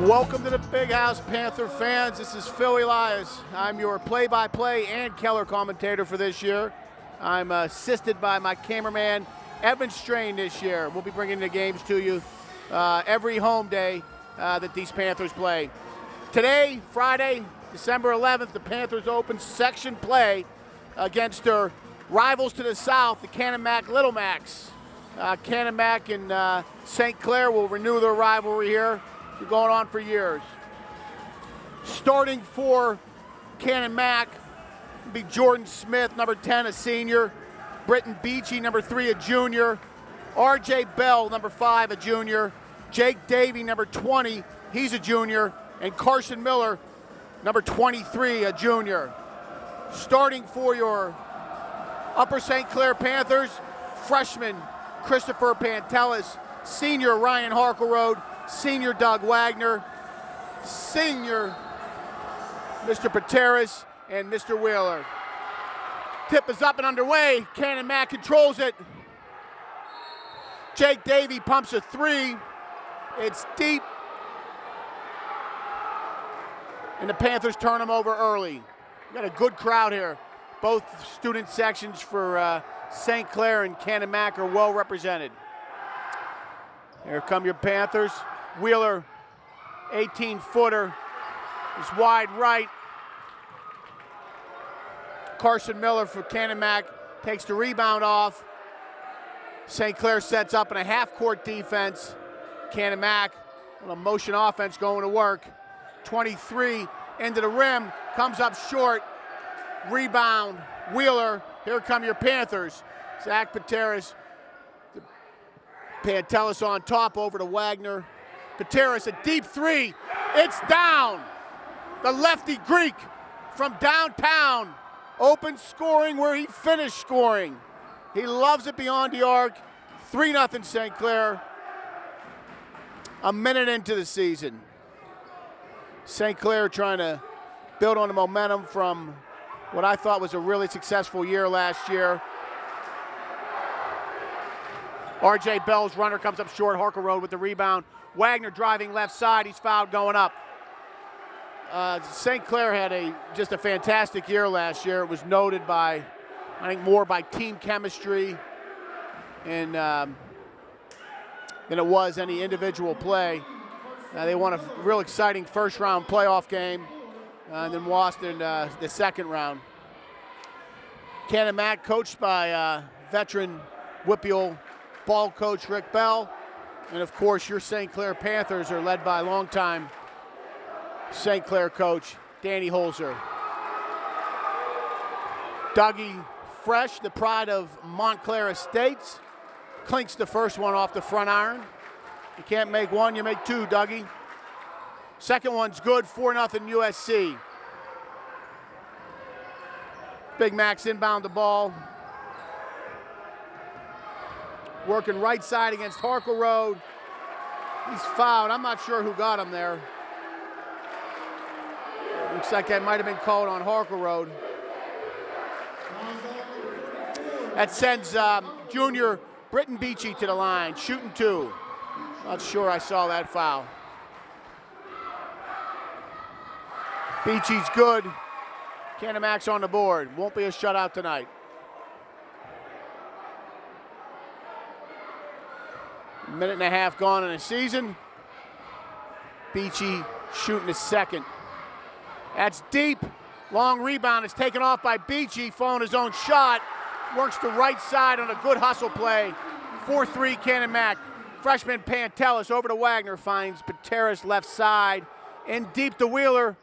Welcome to the Big House, Panther fans. This is Phil Elias. I'm your play-by-play and Keller commentator for this year. I'm assisted by my cameraman, Evan Strain, this year. We'll be bringing the games to you every home day that these Panthers play. Today, Friday, December 11th, the Panthers open section play against their rivals to the south, the Canon-Mac Little Macs. Canon-Mac and St. Clair will renew their rivalry here. It's been going on for years. Starting for Canon-Mac will be Jordan Smith, number 10, a senior. Britton Beachy, number 3, a junior. R.J. Bell, number 5, a junior. Jake Davey, number 20, he's a junior. And Carson Miller, number 23, a junior. Starting for your Upper St. Clair Panthers, freshman Christopher Pantelis, senior Ryan Harkleroad, senior Doug Wagner, senior Mr. Pateras, and Mr. Wheeler. Tip is up and underway. Canon-Mac controls it. Jake Davey pumps a 3. It's deep. And the Panthers turn him over early. We've got a good crowd here. Both student sections for St. Clair and Canon-Mac are well represented. Here come your Panthers. Wheeler, 18-footer, is wide right. Carson Miller for Canon-Mac takes the rebound off. St. Clair sets up in a half-court defense. Canon-Mac, a motion offense going to work. 23 into the rim, comes up short. Rebound, Wheeler. Here come your Panthers. Zach Pateras, Pantelis on top, over to Wagner. Pateras, a deep 3. It's down. The lefty Greek from downtown. Open scoring where he finished scoring. He loves it beyond the arc. 3-0 St. Clair. A minute into the season. St. Clair trying to build on the momentum from what I thought was a really successful year last year. R.J. Bell's runner comes up short. Harkleroad with the rebound. Wagner driving left side. He's fouled going up. St. Clair had just a fantastic year last year. It was noted by, I think, more by team chemistry and than it was any individual play. They won a real exciting first-round playoff game and then lost in the second round. Canon-Mac coached by veteran Whippeal ball coach Rick Bell. And of course, your St. Clair Panthers are led by longtime St. Clair coach Danny Holzer. Dougie Fresh, the pride of Montclair Estates, clinks the first one off the front iron. You can't make one, you make 2, Dougie. Second one's good, 4-0 USC. Big Mac's inbound the ball. Working right side against Harkleroad. He's fouled. I'm not sure who got him there. Looks like that might have been called on Harkleroad. That sends junior Britton Beachy to the line, shooting 2. Not sure I saw that foul. Beachy's good. Canon-Mac's on the board. Won't be a shutout tonight. A minute and a half gone in the season. Beachy shooting his second. That's deep. Long rebound is taken off by Beachy, following his own shot. Works the right side on a good hustle play. 4-3 Canon-Mac. Freshman Pantelis over to Wagner, finds Pateras left side. In deep to Wheeler.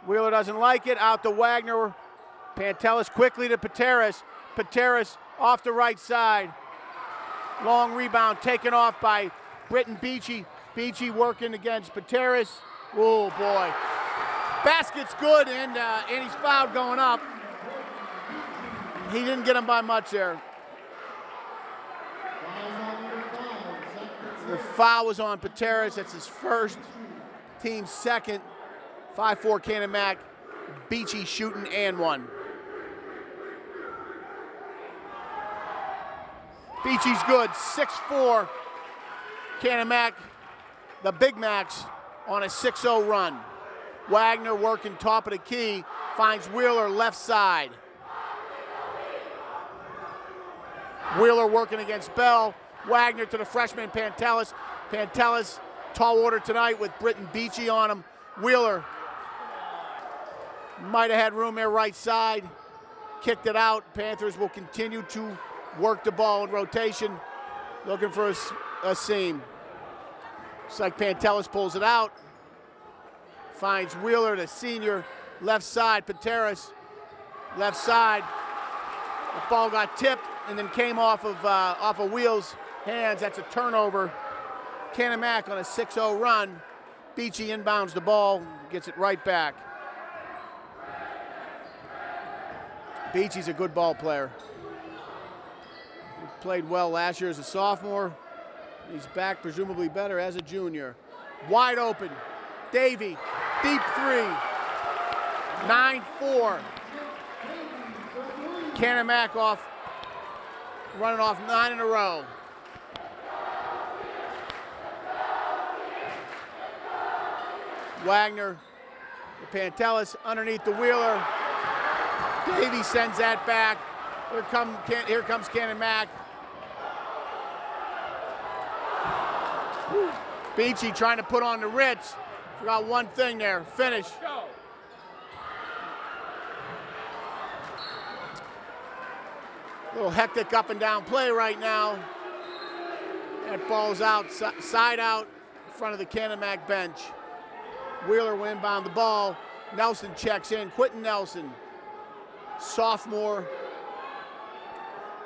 Wheeler doesn't like it, out to Wagner. Pantelis quickly to Pateras. Pateras off the right side. Long rebound taken off by Britton Beachy. Beachy working against Pateras. Oh boy. Basket's good and he's fouled going up. He didn't get him by much there. The foul was on Pateras. That's his first, team's second. 5-4 Canon-Mac. Beachy shooting and 1. Beachy's good, 6-4. Canon-Mac, the Big Macs on a 6-0 run. Wagner working top of the key, finds Wheeler left side. Wheeler working against Bell. Wagner to the freshman Pantelis. Pantelis, tall order tonight with Britton Beachy on him. Wheeler might have had room there right side. Kicked it out. Panthers will continue to work the ball in rotation. Looking for a seam. Looks like Pantelis pulls it out. Finds Wheeler, the senior, left side. Pantelis, left side. The ball got tipped and then came off of Wheels' hands. That's a turnover. Canon-Mac on a 6-0 run. Beachy inbounds the ball, gets it right back. Beachy's a good ball player. He played well last year as a sophomore. He's back presumably better as a junior. Wide open. Davey, deep three. 9-4. Canon-Mac off, running off 9 in a row. Wagner, the Pantelis underneath the Wheeler. Davey sends that back. Here comes Canon-Mac. Beachy trying to put on the Ritz. Forgot one thing there. Finish. A little hectic up and down play right now. That ball's out, side out, in front of the Canon-Mac bench. Wheeler will inbound the ball. Nelson checks in. Quentin Nelson, sophomore,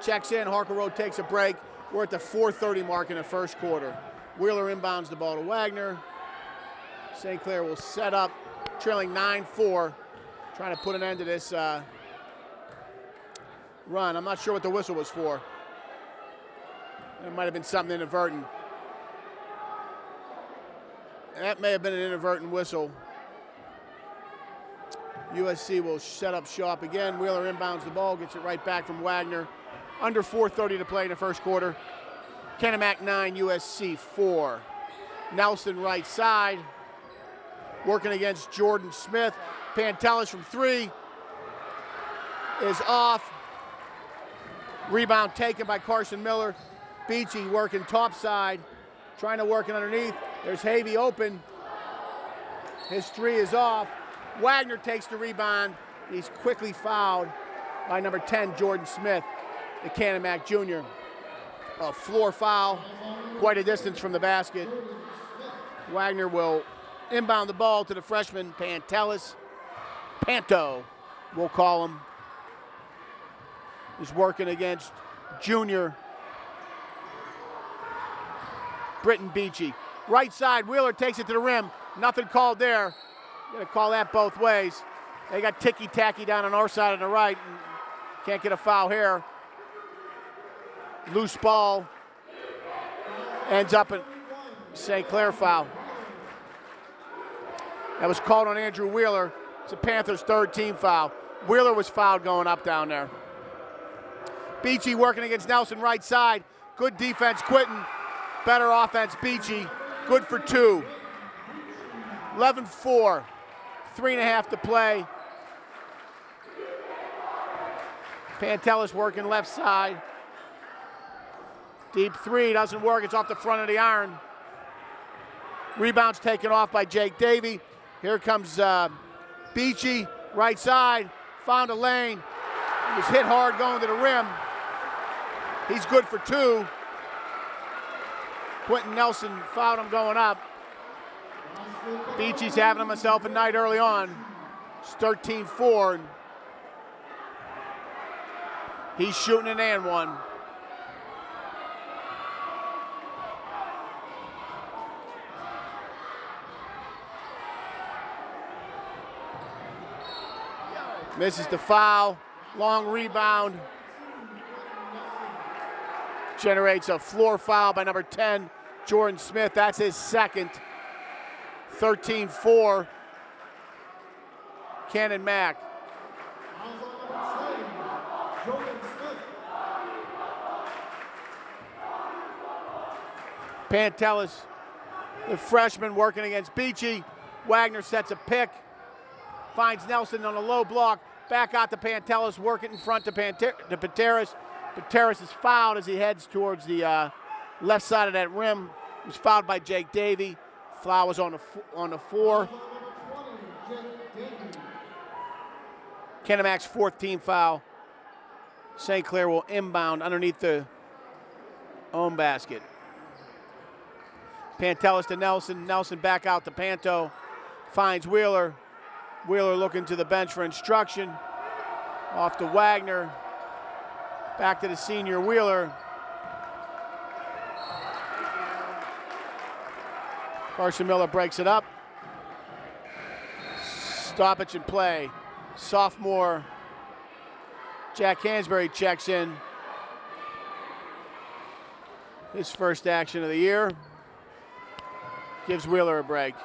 checks in. Harker Road takes a break. We're at the 4:30 mark in the first quarter. Wheeler inbounds the ball to Wagner. St. Clair will set up, trailing 9-4, trying to put an end to this run. I'm not sure what the whistle was for. It might have been something inadvertent. That may have been an inadvertent whistle. USC will set up shop again. Wheeler inbounds the ball, gets it right back from Wagner. Under 4:30 to play in the first quarter. Canon-Mac 9, USC 4. Nelson right side, working against Jordan Smith. Pantelis from 3 is off. Rebound taken by Carson Miller. Beachy working top side, trying to work it underneath. There's Havey open. His 3 is off. Wagner takes the rebound. He's quickly fouled by number 10, Jordan Smith, the Canon-Mac junior. A floor foul, quite a distance from the basket. Wagner will inbound the ball to the freshman, Pantelis. Panto, we'll call him. He's working against junior Britton Beachy. Right side, Wheeler takes it to the rim. Nothing called there. Gonna call that both ways. They got ticky-tacky down on our side on the right. Can't get a foul here. Loose ball. Ends up in St. Clair foul. That was called on Andrew Wheeler. It's a Panthers' 3rd team foul. Wheeler was fouled going up down there. Beachy working against Nelson right side. Good defense, Quentin. Better offense, Beachy. Good for 2. 11-4. 3.5 to play. Pantelis working left side. Deep 3 doesn't work. It's off the front of the iron. Rebound's taken off by Jake Davey. Here comes Beachy, right side. Found a lane. He was hit hard going to the rim. He's good for 2. Quentin Nelson fouled him going up. Beachy's having himself a night early on. It's 13-4. He's shooting an and one. Misses the foul. Long rebound. Generates a floor foul by number 10, Jordan Smith. That's his 2nd. 13-4. Canon-Mac. Pantelis The freshman working against Beachy. Wagner sets a pick. Finds Nelson on a low block. Back out to Pantelis, working in front to Pateris. Pateris is fouled as he heads towards the left side of that rim. He was fouled by Jake Davey. Foul was on the 4. Canon-McMillan's 4th team foul. St. Clair will inbound underneath the own basket. Pantelis to Nelson. Nelson back out to Panto. Finds Wheeler. Wheeler looking to the bench for instruction. Off to Wagner. Back to the senior Wheeler. Carson Miller breaks it up. Stoppage and play. Sophomore Jack Hansberry checks in. His first action of the year. Gives Wheeler a break.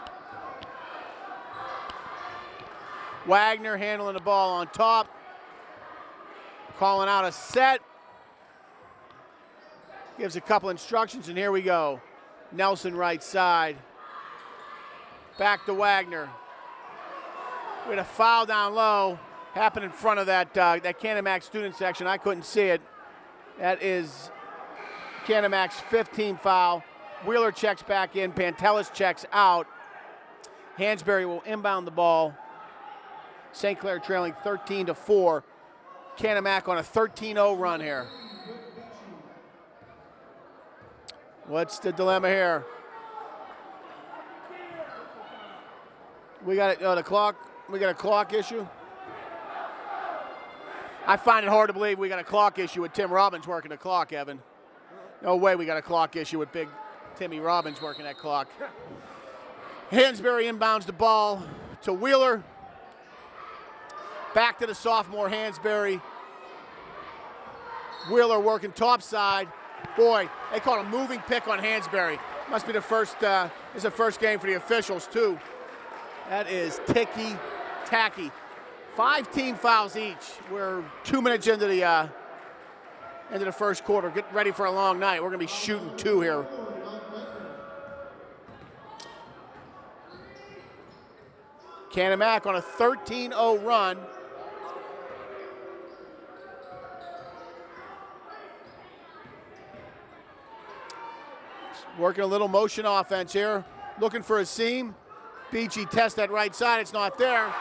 Wagner handling the ball on top. Calling out a set. Gives a couple instructions, and here we go. Nelson right side. Back to Wagner. We had a foul down low. Happened in front of that Canon-McMillan student section. I couldn't see it. That is Canon-McMillan's 5th team foul. Wheeler checks back in. Pantelis checks out. Hansberry will inbound the ball. St. Clair trailing 13-4. Canon-McMillan on a 13-0 run here. What's the dilemma here? We got the clock. We got a clock issue. I find it hard to believe we got a clock issue with Tim Robbins working the clock, Evan. No way we got a clock issue with big Timmy Robbins working that clock. Hansberry inbounds the ball to Wheeler. Back to the sophomore Hansberry. Wheeler working top side. Boy, they called a moving pick on Hansberry. Must be the first, it's the first game for the officials too. That is ticky-tacky. 5 team fouls each. We're 2 minutes into the first quarter. Get ready for a long night. We're gonna be shooting 2 here. Canon-McMillan on a 13-0 run. Working a little motion offense here. Looking for a seam. Beachy tests that right side. It's not there.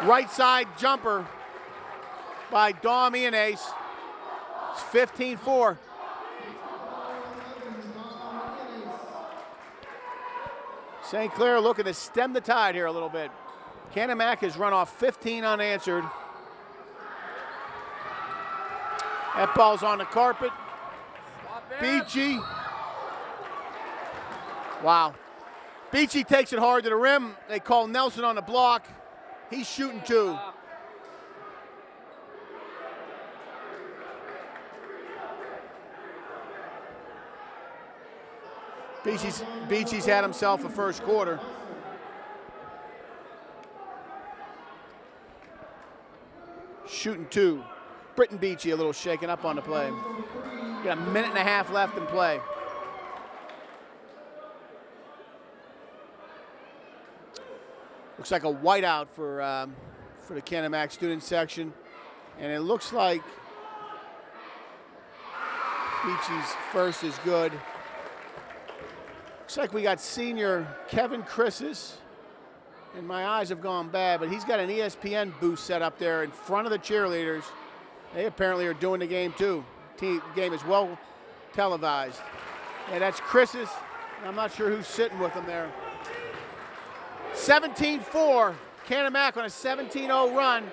Right side jumper by Dom Ionace. It's 15-4. St. Clair looking to stem the tide here a little bit. Canon-McMillan has run off 15 unanswered. That ball's on the carpet. Beachy. Wow. Beachy takes it hard to the rim. They call Nelson on the block. He's shooting 2. Beachy's had himself a first quarter. Shooting 2. Britton Beachy a little shaken up on the play. Got a minute and a half left in play. Looks like a whiteout for the Canon-McMillan student section. And it looks like Beachy's first is good. Looks like we got senior Kevin Chris's. And my eyes have gone bad, but he's got an ESPN booth set up there in front of the cheerleaders. They apparently are doing the game too. The game is well televised. And that's Chris's. I'm not sure who's sitting with him there. 17-4. Canon-McMillan on a 17-0 run,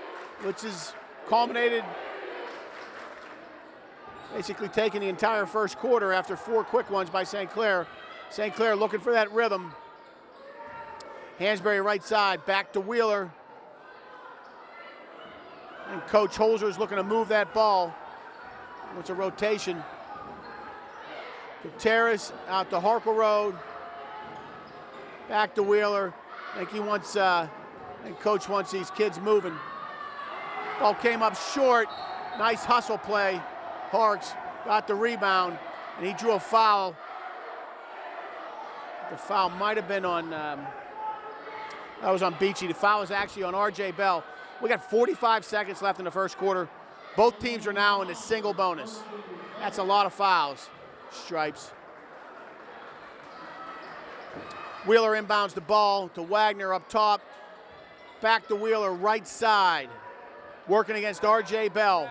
which is culminated basically taking the entire first quarter after 4 quick ones by St. Clair. St. Clair looking for that rhythm. Hansberry right side, back to Wheeler. And Coach Holzer's looking to move that ball. It's a rotation. Gutierrez out to Harkle Road. Back to Wheeler. I think he wants, and Coach wants these kids moving. Ball came up short. Nice hustle play. Harks got the rebound, and he drew a foul The foul might have been on, that was on Beachy. The foul was actually on R.J. Bell. We got 45 seconds left in the first quarter. Both teams are now in the single bonus. That's a lot of fouls. Stripes. Wheeler inbounds the ball to Wagner up top. Back to Wheeler, right side. Working against R.J. Bell.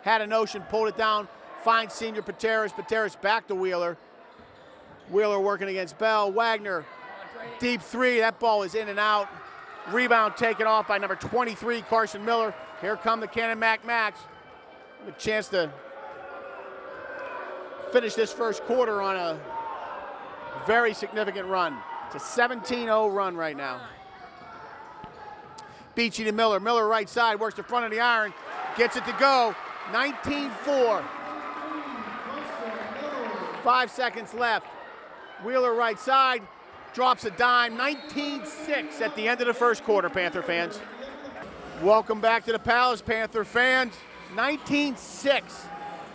Had a notion, pulled it down. Finds senior Pateras. Pateras back to Wheeler. Wheeler working against Bell. Wagner, deep three. That ball is in and out. Rebound taken off by number 23, Carson Miller. Here come the Canon-McMillan. A chance to finish this first quarter on a very significant run. It's a 17-0 run right now. Beachy to Miller. Miller right side, works the front of the iron, gets it to go. 19-4. 5 seconds left. Wheeler right side, drops a dime. 19-6 at the end of the first quarter, Panther fans. Welcome back to the Palace, Panther fans. 19-6.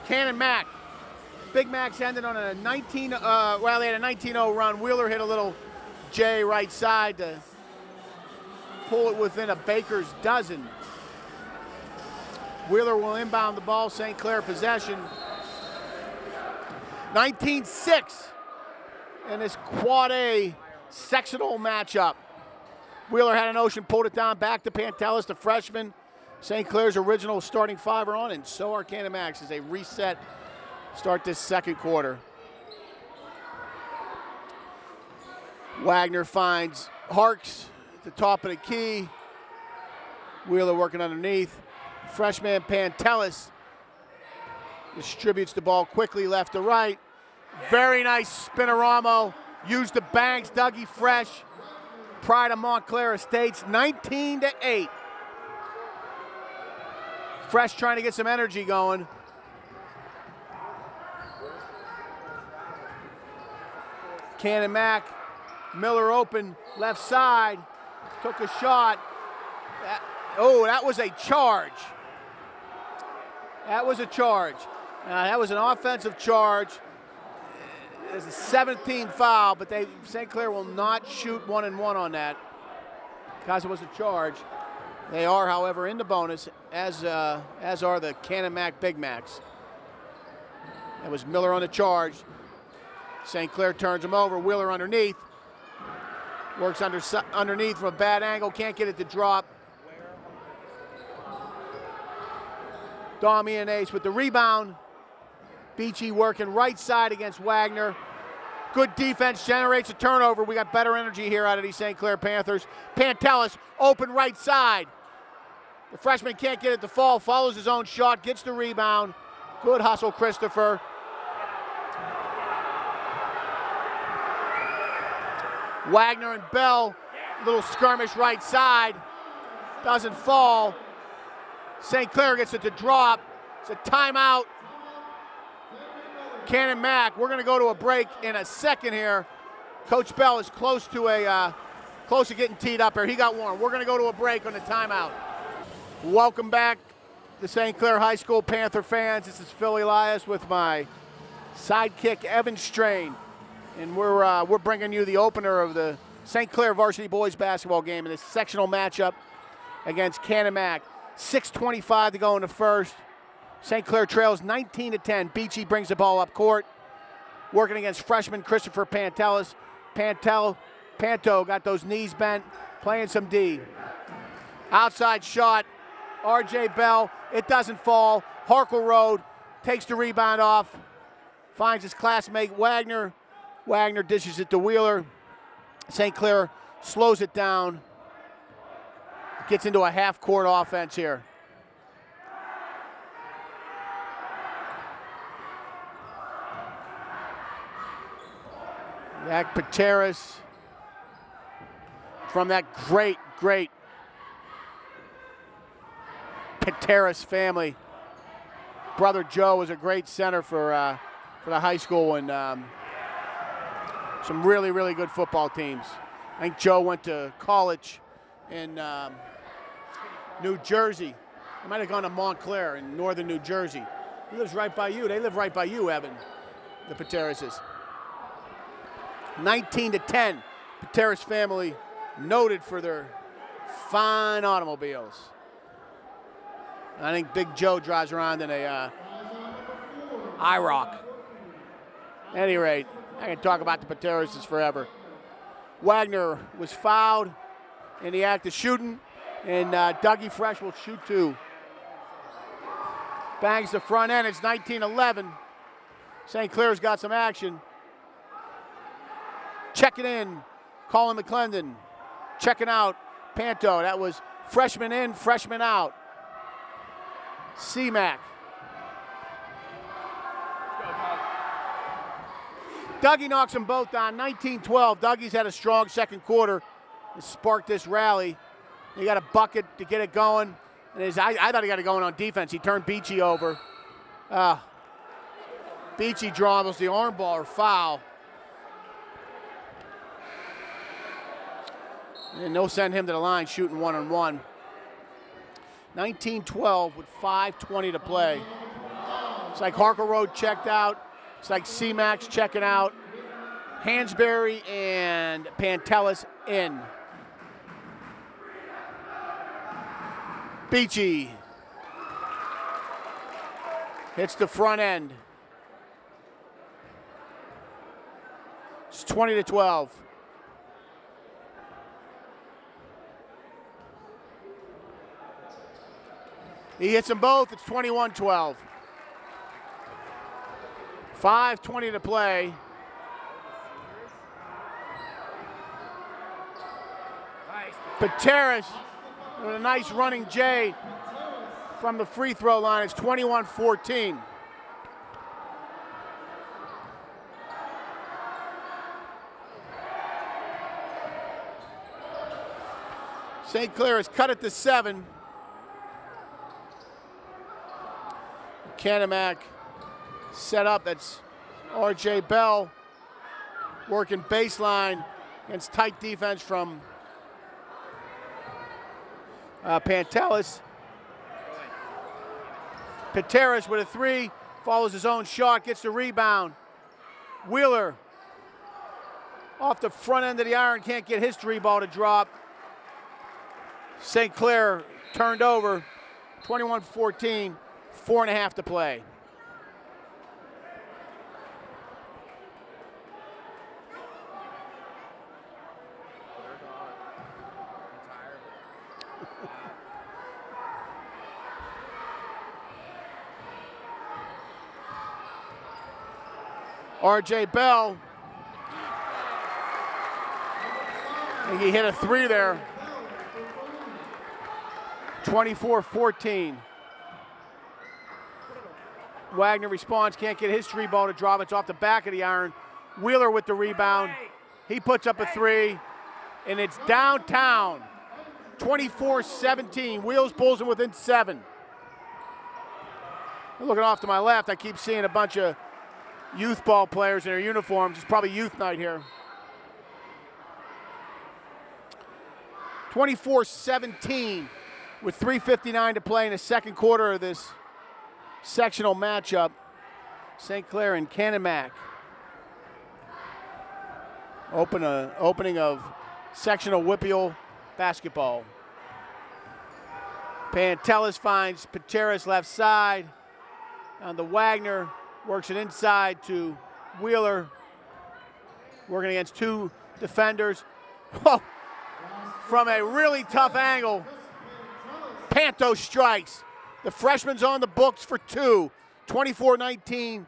Canon-Mac. Big Macs ended on a they had a 19-0 run. Wheeler hit a little J right side to pull it within a baker's dozen. Wheeler will inbound the ball, St. Clair possession. 19-6 in this quad A sectional matchup. Wheeler had a notion, pulled it down, back to Pantelis, the freshman. St. Clair's original starting five are on, and so are Canon-Macs as they reset, start this second quarter. Wagner finds Harks at the top of the key. Wheeler working underneath. Freshman Pantelis distributes the ball quickly left to right. Very nice spinorama. Used the banks, Dougie Fresh. Pride of Montclair Estates, 19-8. Fresh trying to get some energy going. Canon-Mac, Miller open, left side, took a shot. That was a charge. That was a charge. That was an offensive charge. There's a 17 foul, but St. Clair will not shoot 1-and-1 on that because it was a charge. They are, however, in the bonus, as are the Canon-Mac Big Macs. That was Miller on the charge. St. Clair turns him over. Wheeler underneath. Works underneath from a bad angle. Can't get it to drop. Damian Ace with the rebound. Beachy working right side against Wagner. Good defense, generates a turnover. We got better energy here out of these St. Clair Panthers. Pantelis, open right side. The freshman can't get it to fall, follows his own shot, gets the rebound. Good hustle, Christopher. Wagner and Bell, little skirmish right side. Doesn't fall. St. Clair gets it to drop. It's a timeout. Canon-Mac, we're going to go to a break in a second here. Coach Bell is close to getting teed up here. He got warm. We're going to go to a break on the timeout. Welcome back to St. Clair High School Panther fans. This is Phil Elias with my sidekick Evan Strain, and we're bringing you the opener of the St. Clair varsity boys basketball game in this sectional matchup against Canon-Mac. 6:25 to go in the first. St. Clair trails 19-10. Beachy brings the ball up court. Working against freshman Christopher Pantelis. Panto got those knees bent, playing some D. Outside shot, R.J. Bell. It doesn't fall. Harkle Road takes the rebound off. Finds his classmate Wagner. Wagner dishes it to Wheeler. St. Clair slows it down. Gets into a half-court offense here. Zach Pateras from that great Pateras family. Brother Joe was a great center for the high school and some really good football teams. I think Joe went to college in New Jersey. He might have gone to Montclair in northern New Jersey. He lives right by you. They live right by you, Evan, the Paterases. 19-10. Pateras family noted for their fine automobiles. I think Big Joe drives around in a IROC. At any rate, I can talk about the Paterases forever. Wagner was fouled in the act of shooting, and Dougie Fresh will shoot two. Bangs the front end. It's 19-11. St. Clair's got some action. Checking in, Colin McClendon. Checking out, Panto. That was freshman in, freshman out. C-Mac. Dougie knocks them both down, 19-12. Dougie's had a strong second quarter and sparked this rally. He got a bucket to get it going. And I thought he got it going on defense. He turned Beachy over. Beachy draws the arm ball or foul. And they'll send him to the line shooting one-on-one. 19-12 with 5:20 to play. It's like Harker Road checked out. It's like C-Max checking out. Hansberry and Pantelis in. Beachy hits the front end. It's 20-12. He hits them both. It's 21-12. 5:20 to play. Pateras with a nice running J from the free throw line. It's 21-14. St. Clair has cut it to 7. Canon-Mac set up. That's R.J. Bell working baseline against tight defense from Pantelis. Pateras with a 3, follows his own shot, gets the rebound. Wheeler off the front end of the iron, can't get his 3 ball to drop. St. Clair turned over, 21-14, 4.5 to play. R.J. Bell, I think he hit a 3 there. 24-14. Wagner responds, can't get his 3 ball to drop. It's off the back of the iron. Wheeler with the rebound. He puts up a 3, and it's downtown. 24-17. Wheels pulls him within 7. Looking off to my left, I keep seeing a bunch of youth ball players in their uniforms. It's probably youth night here. 24-17 with 3:59 to play in the second quarter of this sectional matchup. St. Clair and Canon-Mac. Opening of sectional Whippeal basketball. Pantelis finds Pateras left side. On the Wagner, works it inside to Wheeler. Working against 2 defenders. Oh, from a really tough angle, Panto strikes. The freshman's on the books for 2. 24-19.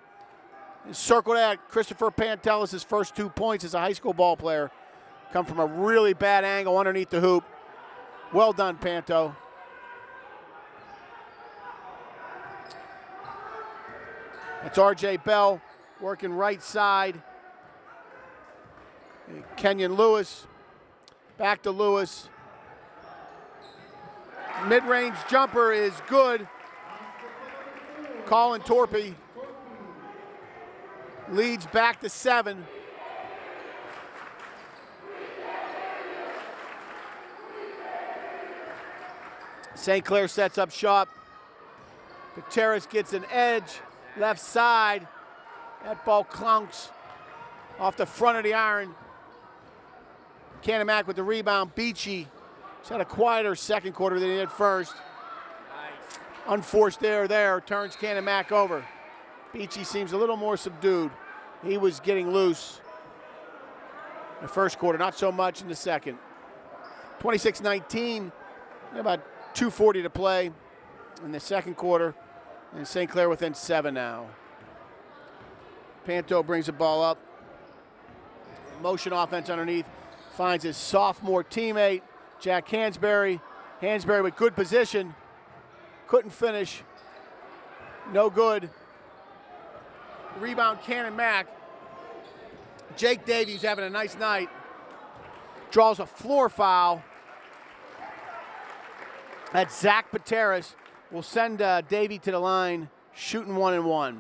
And circle that. Christopher Pantelis' first 2 points as a high school ball player come from a really bad angle underneath the hoop. Well done, Panto. It's R.J. Bell working right side. Kenyon Lewis. Back to Lewis. Mid-range jumper is good. Colin Torpy leads back to 7. St. Clair sets up shop. Pateras gets an edge. Left side. That ball clunks off the front of the iron. Canon-Mac with the rebound. Beachy has had a quieter second quarter than he did first. Nice. Unforced error there, turns Canon-Mac over. Beachy seems a little more subdued. He was getting loose in the first quarter, not so much in the second. 26-19, about 2:40 to play in the second quarter, and St. Clair within 7 now. Panto brings the ball up. Motion offense underneath, finds his sophomore teammate, Jack Hansberry. Hansberry with good position, couldn't finish, no good. Rebound Canon-Mac. Jake Davies having a nice night. Draws a floor foul. That's Zach Pateras. Will send Davey to the line, shooting 1-1.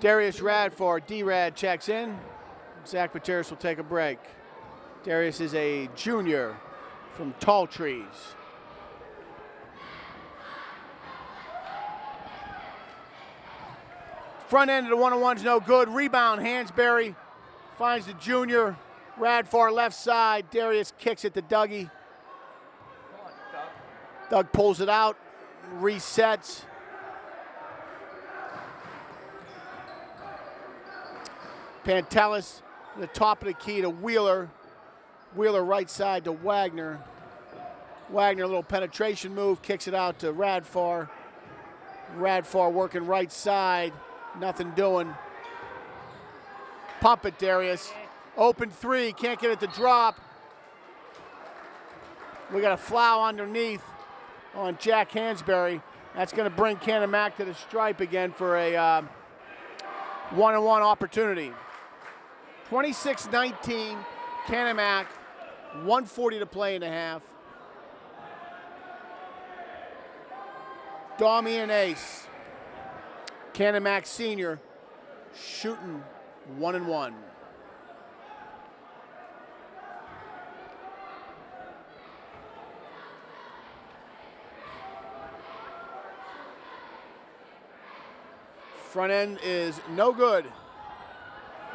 Darius Radford, D-Rad checks in. Zach Pateras will take a break. Darius is a junior from Tall Trees. Front end of the 1-on-1's no good. Rebound, Hansberry finds the junior. Radfar left side. Darius kicks it to Dougie. Doug pulls it out, resets. Pantelis, the top of the key to Wheeler. Wheeler right side to Wagner. Wagner, a little penetration move, kicks it out to Radfar. Radfar working right side. Nothing doing. Pump it, Darius. Open three, can't get it to drop. We got a foul underneath on Jack Hansberry. That's going to bring Canon-Mac to the stripe again for a one-on-one opportunity. 26-19, Canon-Mac, 1:40 to play in the half. Damian Ace, Canon-Mac senior, shooting 1-1. Front end is no good.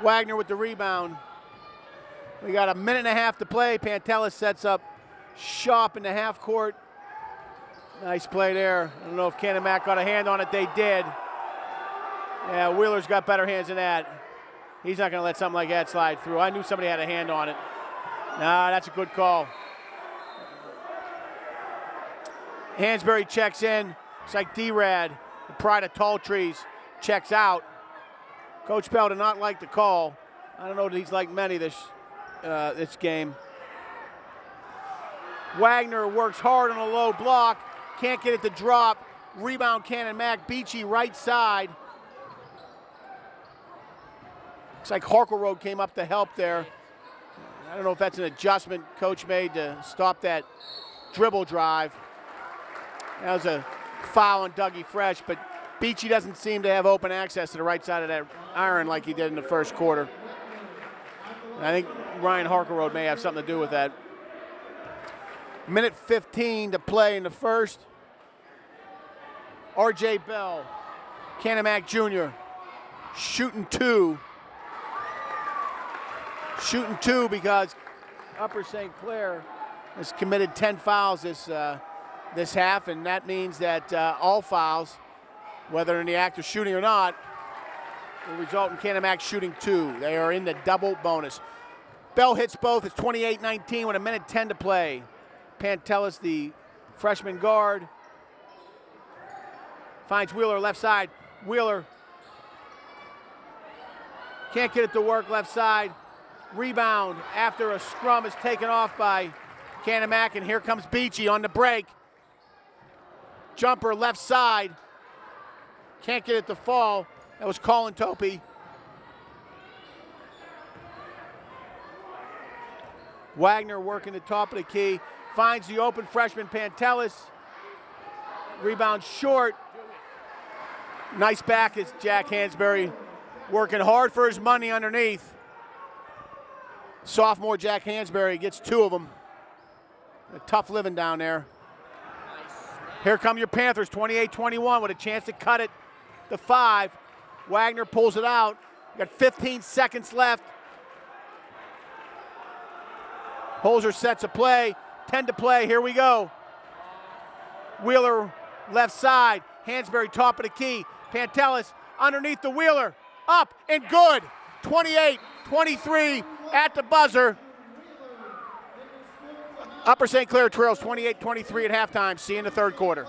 Wagner with the rebound. We got a minute and a half to play. Pantelis sets up shop in the half court. Nice play there. I don't know if Canon-Mac got a hand on it. They did. Yeah, Wheeler's got better hands than that. He's not going to let something like that slide through. I knew somebody had a hand on it. Nah, that's a good call. Hansberry checks in. It's like D-Rad, the pride of Tall Trees, checks out. Coach Bell did not like the call. I don't know that he's like many this game. Wagner works hard on a low block. Can't get it to drop. Rebound Canon-Mac. Beachy right side. Looks like Harkleroad came up to help there. I don't know if that's an adjustment coach made to stop that dribble drive. That was a foul on Dougie Fresh, but Beachy doesn't seem to have open access to the right side of that iron like he did in the first quarter. And I think Ryan Harkleroad may have something to do with that. Minute 15 to play in the first. R.J. Bell, Canon-Mac Jr., shooting two. Shooting two because Upper St. Clair has committed 10 fouls this half, and that means that all fouls, whether in the act of shooting or not, will result in Canon-Mac shooting two. They are in the double bonus. Bell hits both. It's 28-19 with a minute 10 to play. Pantelis, the freshman guard, finds Wheeler left side. Wheeler can't get it to work left side. Rebound after a scrum is taken off by Canon-Mac, and here comes Beachy on the break. Jumper left side. Can't get it to fall. That was Colin Topi. Wagner working the top of the key. Finds the open freshman Pantelis. Rebound short. Nice back is Jack Hansberry. Working hard for his money underneath. Sophomore Jack Hansberry gets two of them. A tough living down there. Nice. Here come your Panthers, 28-21 with a chance to cut it to 5. Wagner pulls it out. You got 15 seconds left. Holzer sets a play, 10 to play, here we go. Wheeler left side, Hansberry top of the key. Pantelis underneath the Wheeler, up and good. 28-23 at the buzzer. Upper St. Clair trails 28-23 at halftime. See you in the third quarter.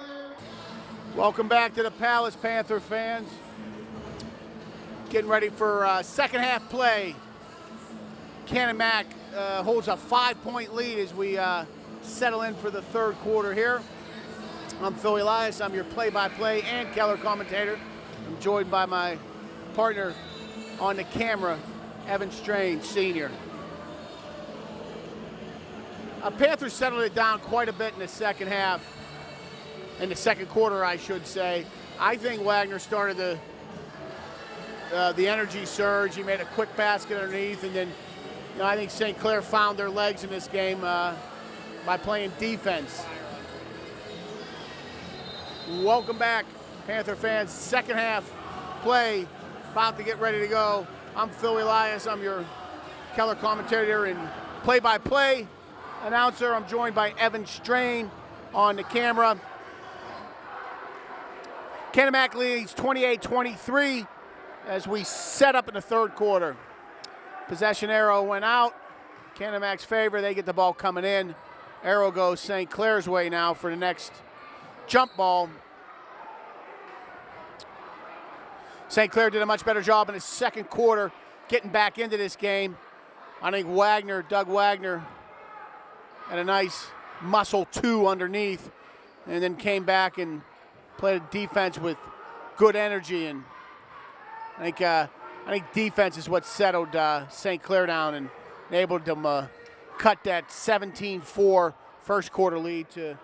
Welcome back to the Palace, Panther fans. Getting ready for second half play. Canon-Mac holds a 5-point lead as we settle in for the third quarter here. I'm Phil Elias. I'm your play-by-play and Keller commentator. I'm joined by my partner on the camera, Evan Strange, Sr. Panthers settled it down quite a bit in the second half, in the second quarter, I should say. I think Wagner started the energy surge. He made a quick basket underneath, and then I think St. Clair found their legs in this game by playing defense. Welcome back, Panther fans. Second half play, about to get ready to go. I'm Phil Elias. I'm your Keller commentator and play-by-play announcer. I'm joined by Evan Strain on the camera. Canon-Mac leads 28-23 as we set up in the third quarter. Possession arrow went out. Canon-Mac's favor, they get the ball coming in. Arrow goes St. Clair's way now for the next jump ball. St. Clair did a much better job in the second quarter getting back into this game. I think Doug Wagner, had a nice muscle 2 underneath, and then came back and played defense with good energy. And I think defense is what settled St. Clair down and enabled them cut that 17-4 first quarter lead to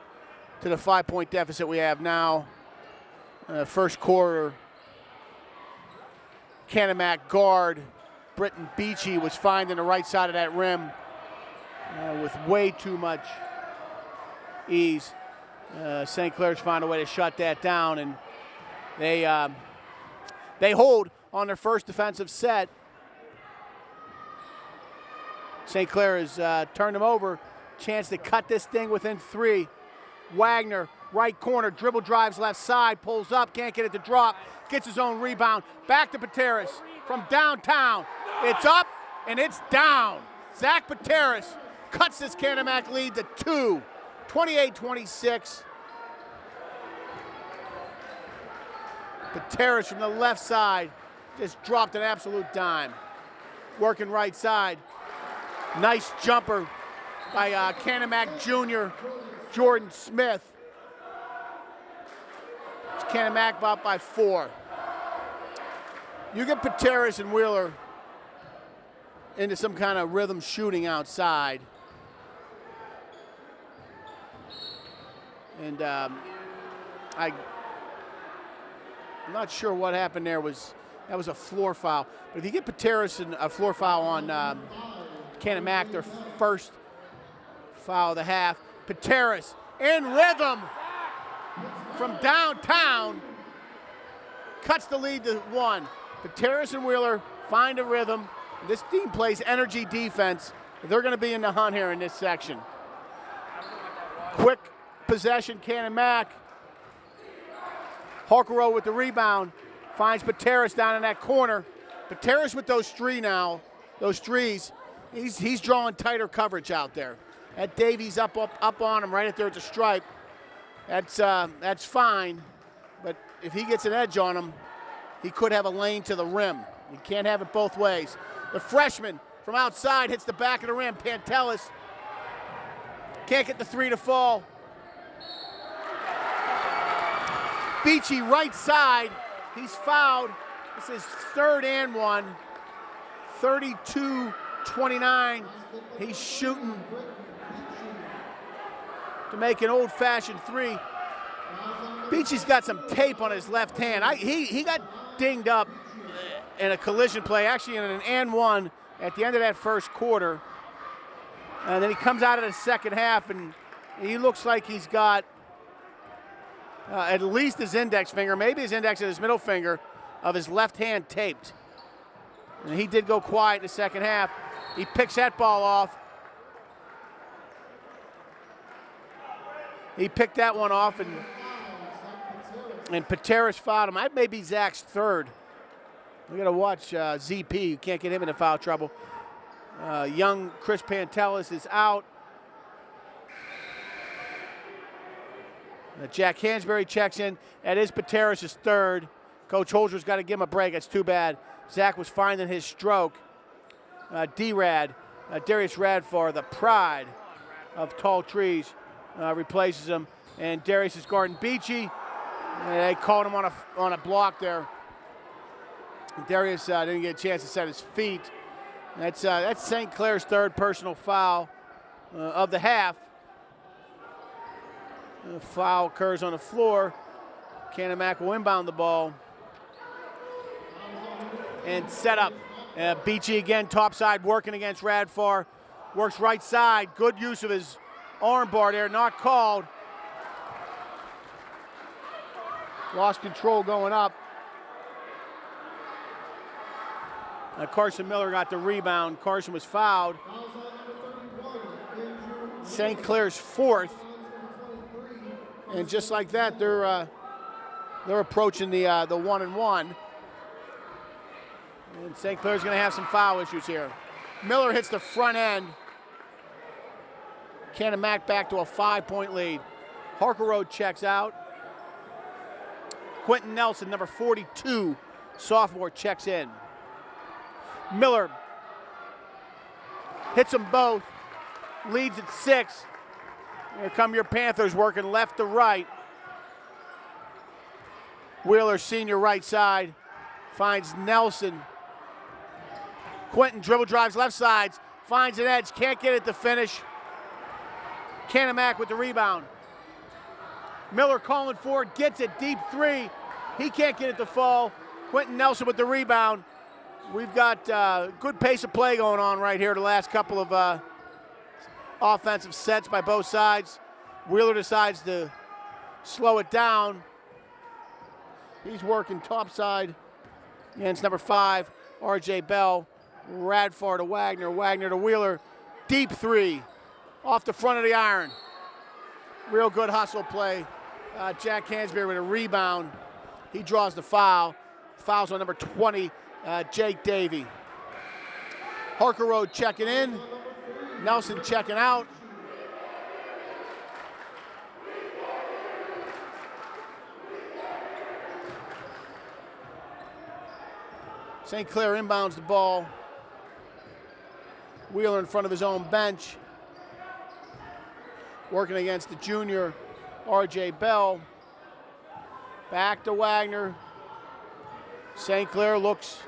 the 5-point deficit we have now. First quarter, Canon-Mac guard Britton Beachy was finding the right side of that rim with way too much ease. St. Clair's found a way to shut that down, and they hold on their first defensive set. St. Clair has turned them over. Chance to cut this thing within 3. Wagner, right corner, dribble drives left side, pulls up, can't get it to drop, gets his own rebound. Back to Pateris from downtown. It's up and it's down. Zach Pateris cuts this Canon-Mac lead to 2, 28-26. Pateris from the left side just dropped an absolute dime. Working right side. Nice jumper by Canon-Mac Jr., Jordan Smith. It's Canon-Mac up by 4. You get Pateris and Wheeler into some kind of rhythm shooting outside. And I'm not sure what happened there. That was a floor foul. But if you get Pateris and a floor foul on Canon-Mac, their first foul of the half. Pateris in rhythm from downtown cuts the lead to 1. Pateris and Wheeler find a rhythm. This team plays energy defense. They're going to be in the hunt here in this section. Quick possession, Canon-Mac. Harkero with the rebound. Finds Pateris down in that corner. Pateris with those threes. He's drawing tighter coverage out there. That Davies up on him right there at the stripe. That's fine, but if he gets an edge on him, he could have a lane to the rim. You can't have it both ways. The freshman from outside hits the back of the rim. Pantelis can't get the 3 to fall. Beachy right side. He's fouled. This is 3rd and 1. 32-29. He's shooting to make an old-fashioned 3. Beachy's got some tape on his left hand. He got dinged up in a collision play, actually in an and 1 at the end of that first quarter. And then he comes out of the second half, and he looks like he's got at least his index finger, maybe his index and his middle finger of his left hand taped. And he did go quiet in the second half. He picks that ball off. He picked that one off, and Pateras fouled him. That may be Zach's third. We got to watch ZP. You can't get him into foul trouble. Young Chris Pantelis is out. Jack Hansberry checks in. That is Pateras' third. Coach Holzer's got to give him a break. That's too bad. Zach was finding his stroke. D-Rad, Darius Radfar, the pride of Tall Trees, replaces him. And Darius is guarding Beachy. They called him on a block there. Darius didn't get a chance to set his feet. That's St. Clair's third personal foul of the half. The foul occurs on the floor. Canon-Mac will inbound the ball. And set up. Beachy again, topside, working against Radfar. Works right side. Good use of his arm bar there, not called. Lost control going up. Carson Miller got the rebound. Carson was fouled. St. Clair's fourth. And just like that, they're approaching the 1-and-1. And St. Clair's going to have some foul issues here. Miller hits the front end. Canon-Mac back to a 5-point lead. Harkerode checks out. Quentin Nelson, number 42, sophomore, checks in. Miller hits them both. Leads at 6. Here come your Panthers working left to right. Wheeler, senior, right side, finds Nelson. Quentin dribble drives left sides, finds an edge, can't get it to finish. Canon-Mac with the rebound. Miller calling for it, gets it, deep three. He can't get it to fall. Quentin Nelson with the rebound. We've got good pace of play going on right here the last couple of offensive sets by both sides. Wheeler decides to slow it down. He's working topside against number 5, R.J. Bell. Radfar to Wagner, Wagner to Wheeler. Deep three off the front of the iron. Real good hustle play. Jack Hansberry with a rebound. He draws the foul. Foul's on number 20, Jake Davey. Harkerode checking in. Nelson checking out. St. Clair inbounds the ball. Wheeler in front of his own bench. Working against the junior, R.J. Bell. Back to Wagner. St. Clair looks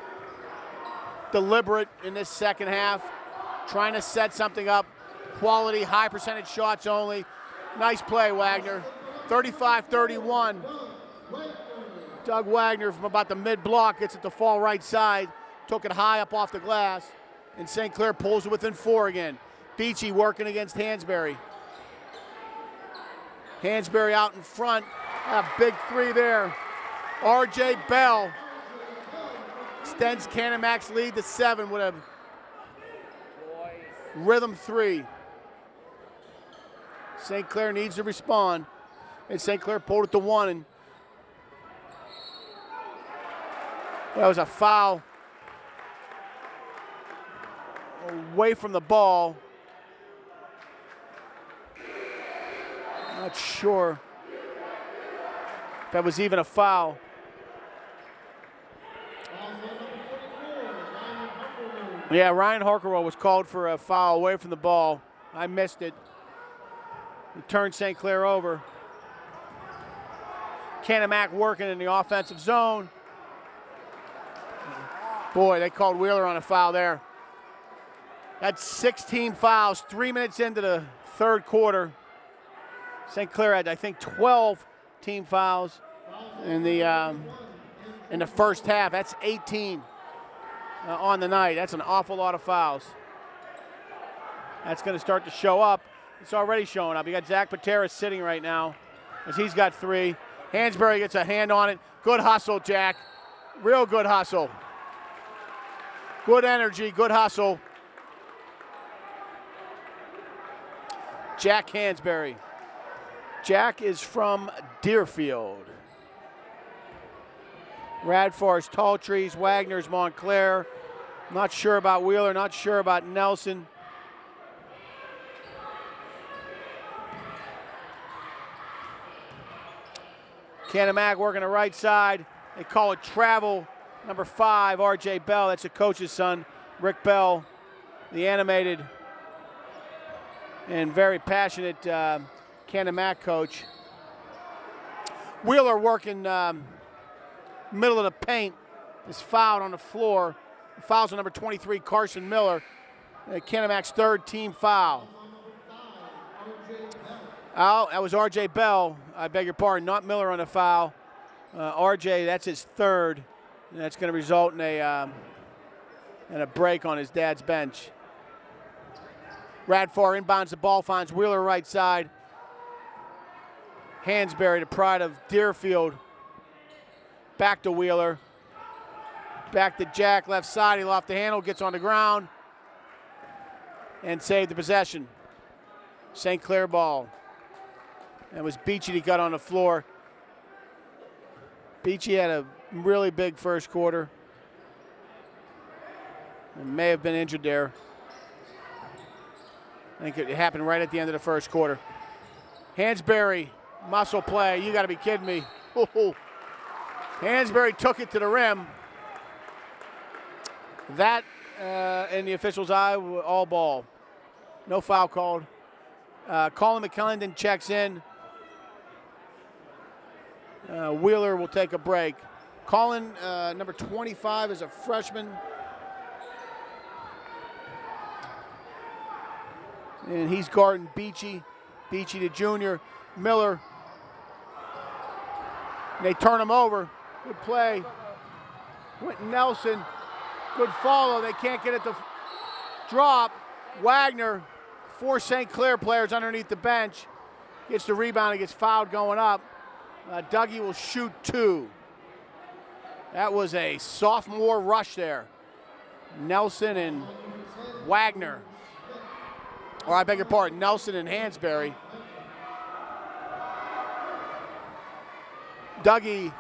deliberate in this second half, trying to set something up. Quality, high percentage shots only. Nice play, Wagner. 35-31. Doug Wagner from about the mid-block gets it to fall right side. Took it high up off the glass. And St. Clair pulls it within 4 again. Beachy working against Hansberry. Hansberry out in front. A big three there. R.J. Bell extends Canon-Mac's lead to 7 with a rhythm 3. St. Clair needs to respond. And St. Clair pulled it to 1. And that was a foul away from the ball. Not sure if that was even a foul. Yeah, Ryan Harkerwell was called for a foul away from the ball. I missed it. He turned St. Clair over. Canon-Mac working in the offensive zone. Boy, they called Wheeler on a foul there. That's 16 fouls, 3 minutes into the third quarter. St. Clair had, I think, 12 team fouls in the first half. That's 18 on the night. That's an awful lot of fouls. That's going to start to show up. It's already showing up. You got Zach Pateras sitting right now as he's got 3. Hansberry gets a hand on it. Good hustle, Jack. Real good hustle. Good energy, good hustle. Jack Hansberry. Jack is from Deerfield. Radfar's Tall Trees, Wagner's Montclair. Not sure about Wheeler, not sure about Nelson. Canon-Mac working the right side. They call it travel. Number 5, R.J. Bell. That's the coach's son, Rick Bell, the animated and very passionate Canon-Mac coach. Wheeler working middle of the paint is fouled on the floor. Fouls on number 23, Carson Miller. Canon-Mac's 3rd team foul. Oh, that was R.J. Bell. I beg your pardon, not Miller on the foul. R.J., that's his 3rd. And that's going to result in a break on his dad's bench. Radfar inbounds the ball, finds Wheeler right side. Hansberry, the pride of Deerfield. Back to Wheeler. Back to Jack, left side. He lost the handle, gets on the ground, and saved the possession. St. Clair ball. That was Beachy that got on the floor. Beachy had a really big first quarter. And may have been injured there. I think it happened right at the end of the first quarter. Hansberry, muscle play. You got to be kidding me. Ooh. Hansberry took it to the rim. That, in the official's eye, all ball. No foul called. Canon-McMillan then checks in. Wheeler will take a break. Colin, number 25, is a freshman. And he's guarding Beachy. Beachy the junior. Miller. And they turn him over. Good play. Quentin Nelson. Good follow. They can't get it to drop. Wagner, 4 St. Clair players underneath the bench. Gets the rebound and gets fouled going up. Dougie will shoot 2. That was a sophomore rush there. Nelson and Wagner. Or I beg your pardon, Nelson and Hansberry. Dougie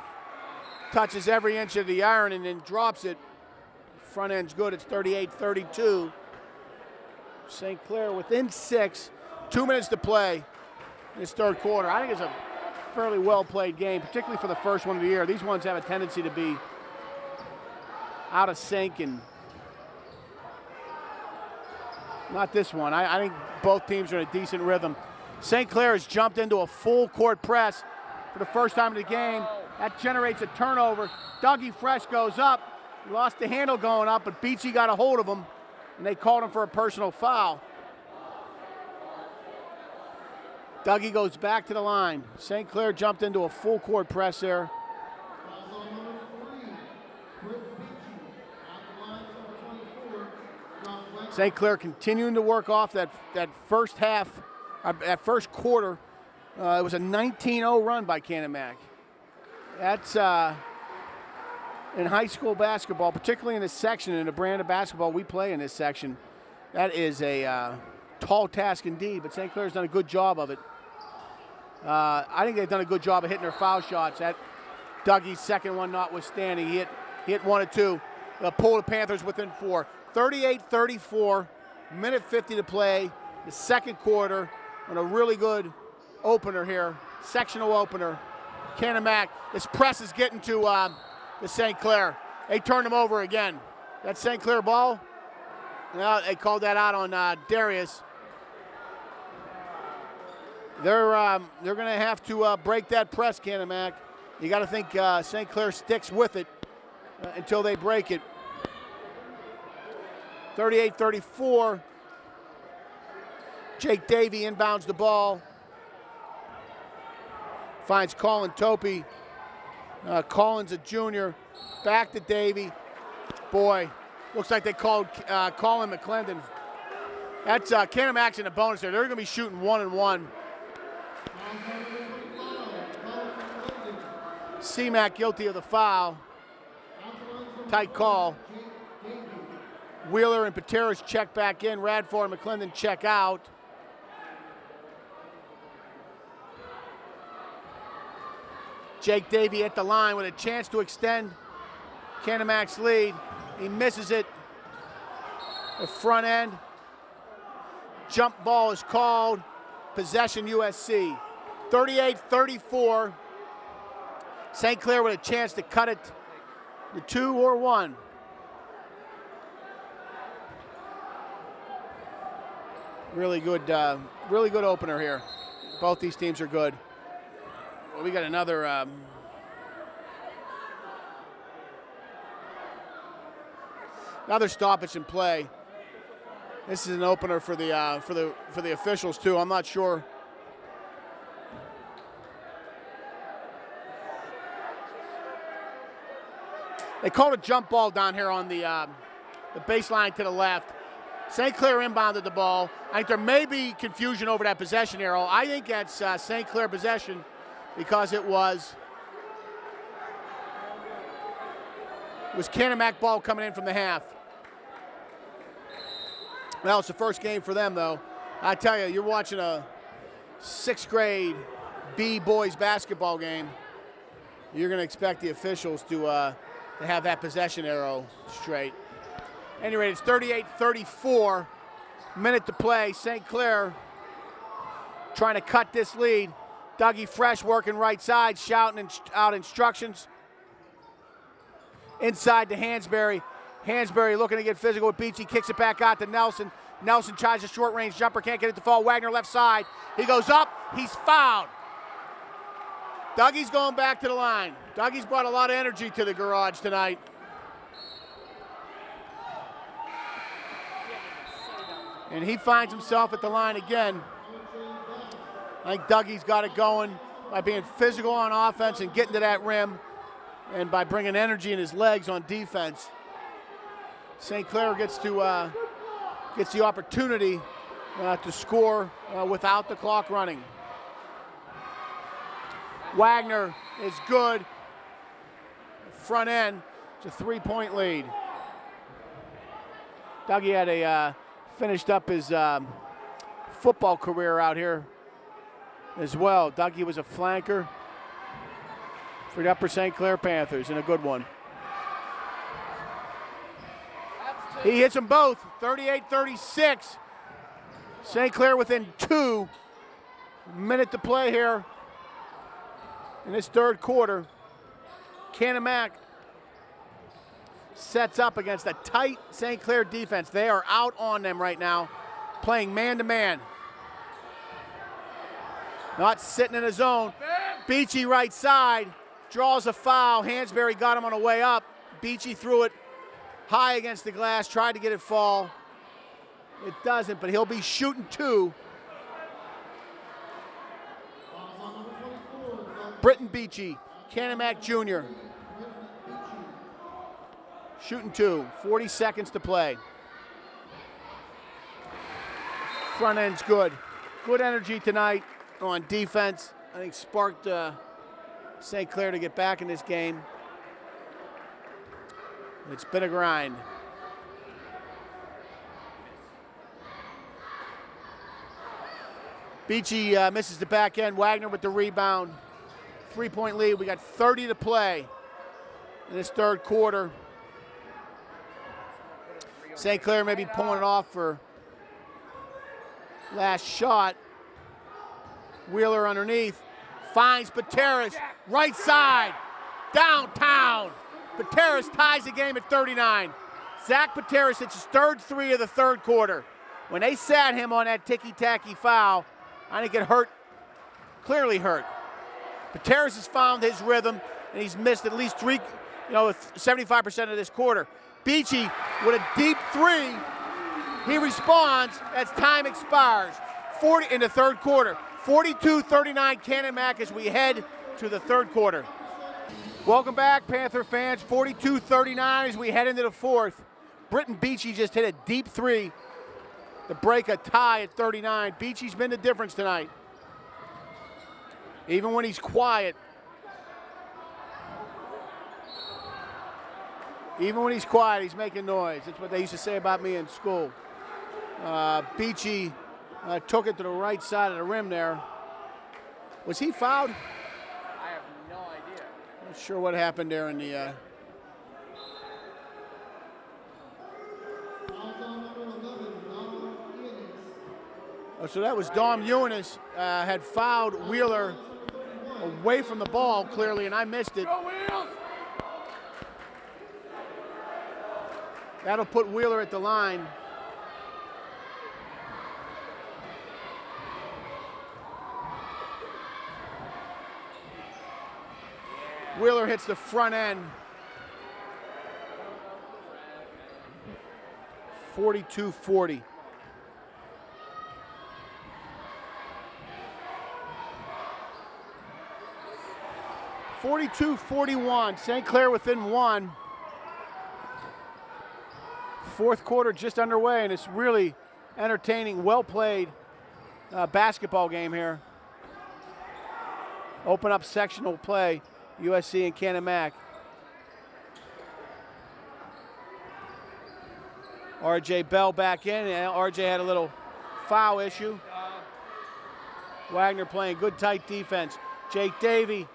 touches every inch of the iron and then drops it. Front end's good, it's 38-32. St. Clair within 6, 2 minutes to play in this third quarter. I think it's a fairly well-played game, particularly for the first one of the year. These ones have a tendency to be out of sync, and not this one. I think both teams are in a decent rhythm. St. Clair has jumped into a full court press for the first time in the game. That generates a turnover. Dougie Fresh goes up. He lost the handle going up, but Beachy got a hold of him, and they called him for a personal foul. Dougie goes back to the line. St. Clair jumped into a full court press there. St. Clair continuing to work off that first half, that first quarter. It was a 19-0 run by Canon-Mac. That's in high school basketball, particularly in this section, in the brand of basketball we play in this section. That is a tall task indeed, but St. Clair's done a good job of it. I think they've done a good job of hitting their foul shots. That Dougie's second one notwithstanding. He hit 1 or 2. They'll pull the Panthers within 4. 38-34, minute 50 to play, the second quarter, and a really good opener here, sectional opener. Canon-Mac, this press is getting to the St. Clair. They turned him over again. That St. Clair ball, well, they called that out on Darius. They're going to have to break that press, Canon-Mac. You got to think St. Clair sticks with it until they break it. 38-34. Jake Davey inbounds the ball. Finds Colin Topi. Colin's a junior. Back to Davey. Boy, looks like they called Colin McClendon. That's Canon-Mac's in a bonus there. They're going to be shooting 1-and-1. C-Mac guilty of the foul. Tight call. Wheeler and Pateras check back in. Radford and McClendon check out. Jake Davey at the line with a chance to extend Canon-Mac's lead. He misses it. The front end. Jump ball is called. Possession USC. 38-34. St. Clair with a chance to cut it to 2 or 1. Really good opener here. Both these teams are good. Well, we got another stoppage in play. This is an opener for the officials too. I'm not sure. They called a jump ball down here on the baseline to the left. St. Clair inbounded the ball. I think there may be confusion over that possession arrow. I think that's St. Clair possession because it was Canon-Mac ball coming in from the half. Well, it's the first game for them, though. I tell you, you're watching a 6th grade B boys basketball game. You're going to expect the officials to have that possession arrow straight. At any rate, it's 38-34. Minute to play. St. Clair trying to cut this lead. Dougie Fresh working right side, shouting out instructions. Inside to Hansberry. Hansberry looking to get physical with Beachy, kicks it back out to Nelson. Nelson tries a short-range jumper, can't get it to fall. Wagner left side. He goes up, he's fouled. Dougie's going back to the line. Dougie's brought a lot of energy to the garage tonight. And he finds himself at the line again. I think Dougie's got it going by being physical on offense and getting to that rim, and by bringing energy in his legs on defense. St. Clair gets the opportunity to score without the clock running. Wagner is good. Front end, it's a 3-point lead. Dougie had finished up his football career out here as well. Dougie was a flanker for the Upper St. Clair Panthers, and a good one. He hits them both, 38-36. St. Clair within 2. Minute to play here in this third quarter. Canon-Mac sets up against a tight St. Clair defense. They are out on them right now, playing man-to-man. Not sitting in a zone. Beachy right side, draws a foul. Hansberry got him on the way up. Beachy threw it high against the glass, tried to get it fall. It doesn't, but he'll be shooting 2. Britton Beachy, Canon-Mac Jr. Shooting 2, 40 seconds to play. Front end's good. Good energy tonight on defense. I think sparked St. Clair to get back in this game. It's been a grind. Beachy misses the back end. Wagner with the rebound. 3-point lead. We got 30 to play in this third quarter. St. Clair may be pulling it off for last shot. Wheeler underneath. Finds Pateras. Right side. Downtown. Pateras ties the game at 39. Zach Pateras hits his third 3 of the third quarter. When they sat him on that ticky-tacky foul, I think it hurt, clearly hurt. Pateras has found his rhythm, and he's missed at least 75% of this quarter. Beachy with a deep 3. He responds as time expires. 40 in the third quarter. 42-39 Canon-Mac as we head to the third quarter. Welcome back, Panther fans. 42-39 as we head into the fourth. Britton Beachy just hit a deep 3 to break a tie at 39. Beachy's been the difference tonight. Even when he's quiet, Even when he's quiet, he's making noise. That's what they used to say about me in school. Beachy took it to the right side of the rim there. Was he fouled? I have no idea. Not sure what happened there in the. Oh, so that was Dom Eunice had fouled Wheeler away from the ball clearly, and I missed it. Go Wheels! That'll put Wheeler at the line. Wheeler hits the front end. 42-40. (42-41). St. Clair within one. Fourth quarter just underway, and it's really entertaining, well-played basketball game here. Open up sectional play, USC and Canon-Mac. RJ Bell back in, and RJ had a little foul issue. Wagner playing good tight defense. Jake Davey,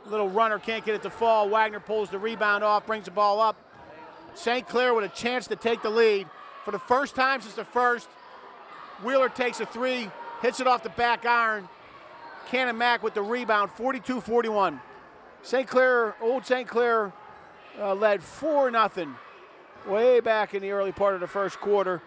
little runner, can't get it to fall. Wagner pulls the rebound off, brings the ball up. St. Clair with a chance to take the lead. For the first time since the first, Wheeler takes a three, hits it off the back iron. Canon-Mac with the rebound, 42-41. St. Clair, old St. Clair led 4-0 way back in the early part of the first quarter.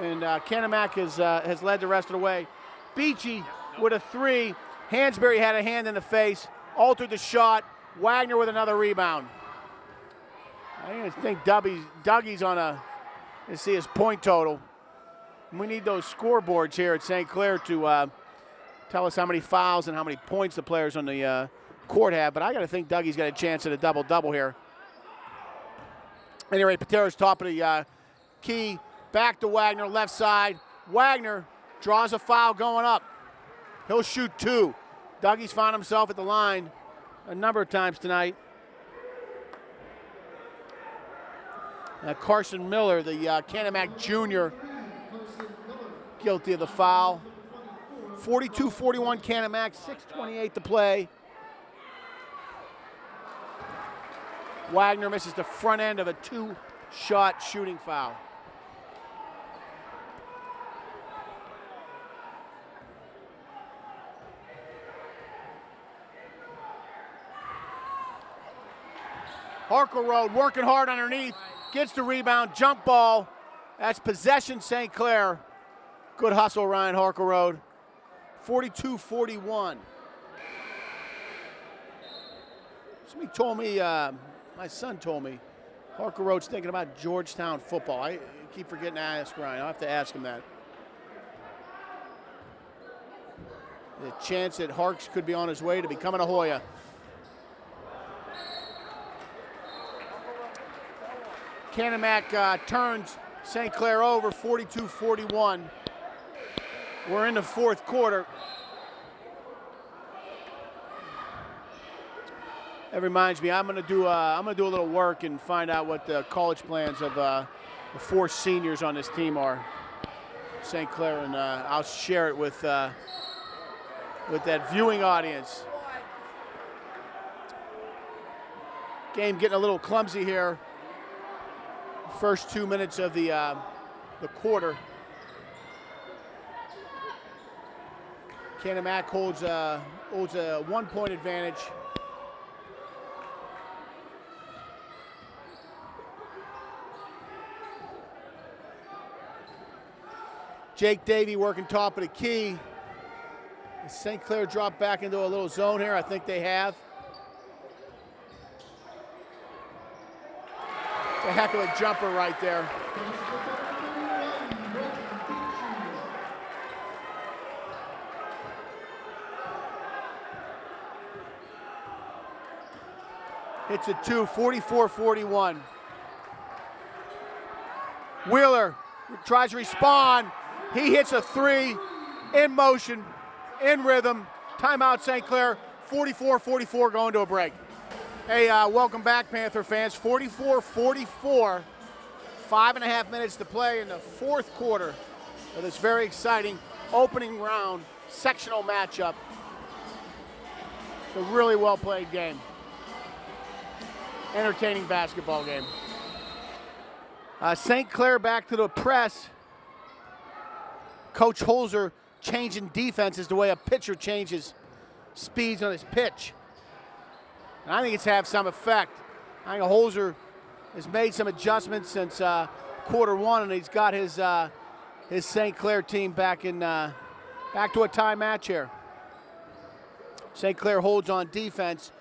And Canon-Mac has led the rest of the way. Beachy with a three. Hansberry had a hand in the face, altered the shot. Wagner with another rebound. I think Dougie's on a, let's see his point total. We need those scoreboards here at St. Clair to tell us how many fouls and how many points the players on the court have, but I got to think Dougie's got a chance at a double-double here. Anyway, Patero's top of the key, back to Wagner, left side. Wagner draws a foul going up. He'll shoot two. Dougie's found himself at the line a number of times tonight. Carson Miller, the Canon-Mac junior, guilty of the foul. 42-41 Canon-Mac, 6:28 to play. Wagner misses the front end of a two-shot shooting foul. Harkleroad working hard underneath, gets the rebound, jump ball. That's possession St. Clair. Good hustle, Ryan Harkleroad. 42-41. Somebody told me, my son told me, Harkleroad's thinking about Georgetown football. I keep forgetting to ask Ryan. I'll have to ask him that. The chance that Harks could be on his way to becoming a Hoya. Canon-Mac turns St. Clair over, 42-41. We're in the fourth quarter. That reminds me, I'm gonna do a little work and find out what the college plans of the four seniors on this team are. St. Clair, and I'll share it with that viewing audience. Game getting a little clumsy here. First 2 minutes of the quarter. Canon-Mac holds a 1-point advantage. Jake Davey working top of the key. St. Clair dropped back into a little zone here. I think they have. It's a heck of a jumper right there. Hits a two, 44-41. Wheeler tries to respond. He hits a three, in motion, in rhythm. Timeout St. Clair, 44-44 going to a break. Hey, welcome back, Panther fans. 44-44, 5.5 minutes to play in the fourth quarter of this very exciting opening round sectional matchup. It's a really well-played game. Entertaining basketball game. St. Clair back to the press. Coach Holzer changing defenses the way a pitcher changes speeds on his pitch. And I think it's had some effect. I think Holzer has made some adjustments since quarter one, and he's got his St. Clair team back to a tie match here. St. Clair holds on defense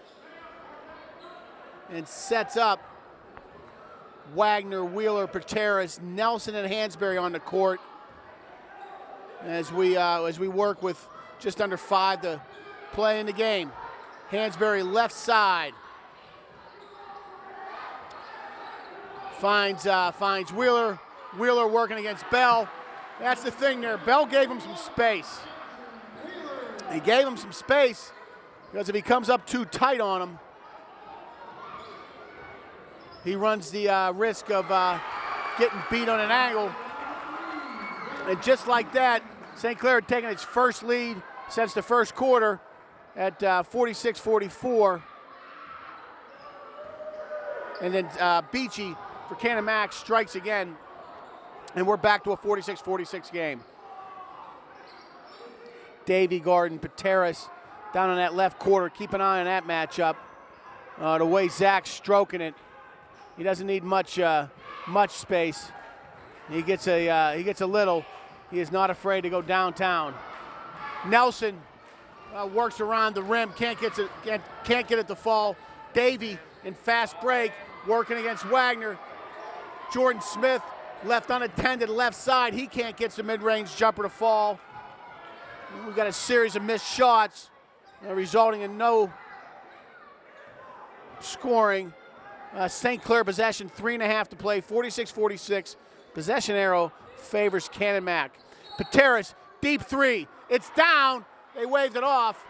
and sets up Wagner, Wheeler, Pateras, Nelson, and Hansberry on the court as we work with just under 5 to play in the game. Hansberry left side finds Wheeler. Wheeler working against Bell. That's the thing there. Bell gave him some space. He gave him some space because if he comes up too tight on him, he runs the risk of getting beat on an angle. And just like that, St. Clair had taken its first lead since the first quarter at 46-44. And then Beachy for Canon-McMillan strikes again, and we're back to a 46-46 game. Davy Garden, Pateras down on that left quarter. Keep an eye on that matchup. The way Zach's stroking it, he doesn't need much space. He gets a little. He is not afraid to go downtown. Nelson works around the rim, can't get it to fall. Davy in fast break, working against Wagner. Jordan Smith left unattended, left side. He can't get the mid-range jumper to fall. We've got a series of missed shots, resulting in no scoring. St. Clair possession, 3.5 to play, 46-46. Possession arrow favors Canon-McMillan. Pateras, deep three. It's down. They waved it off.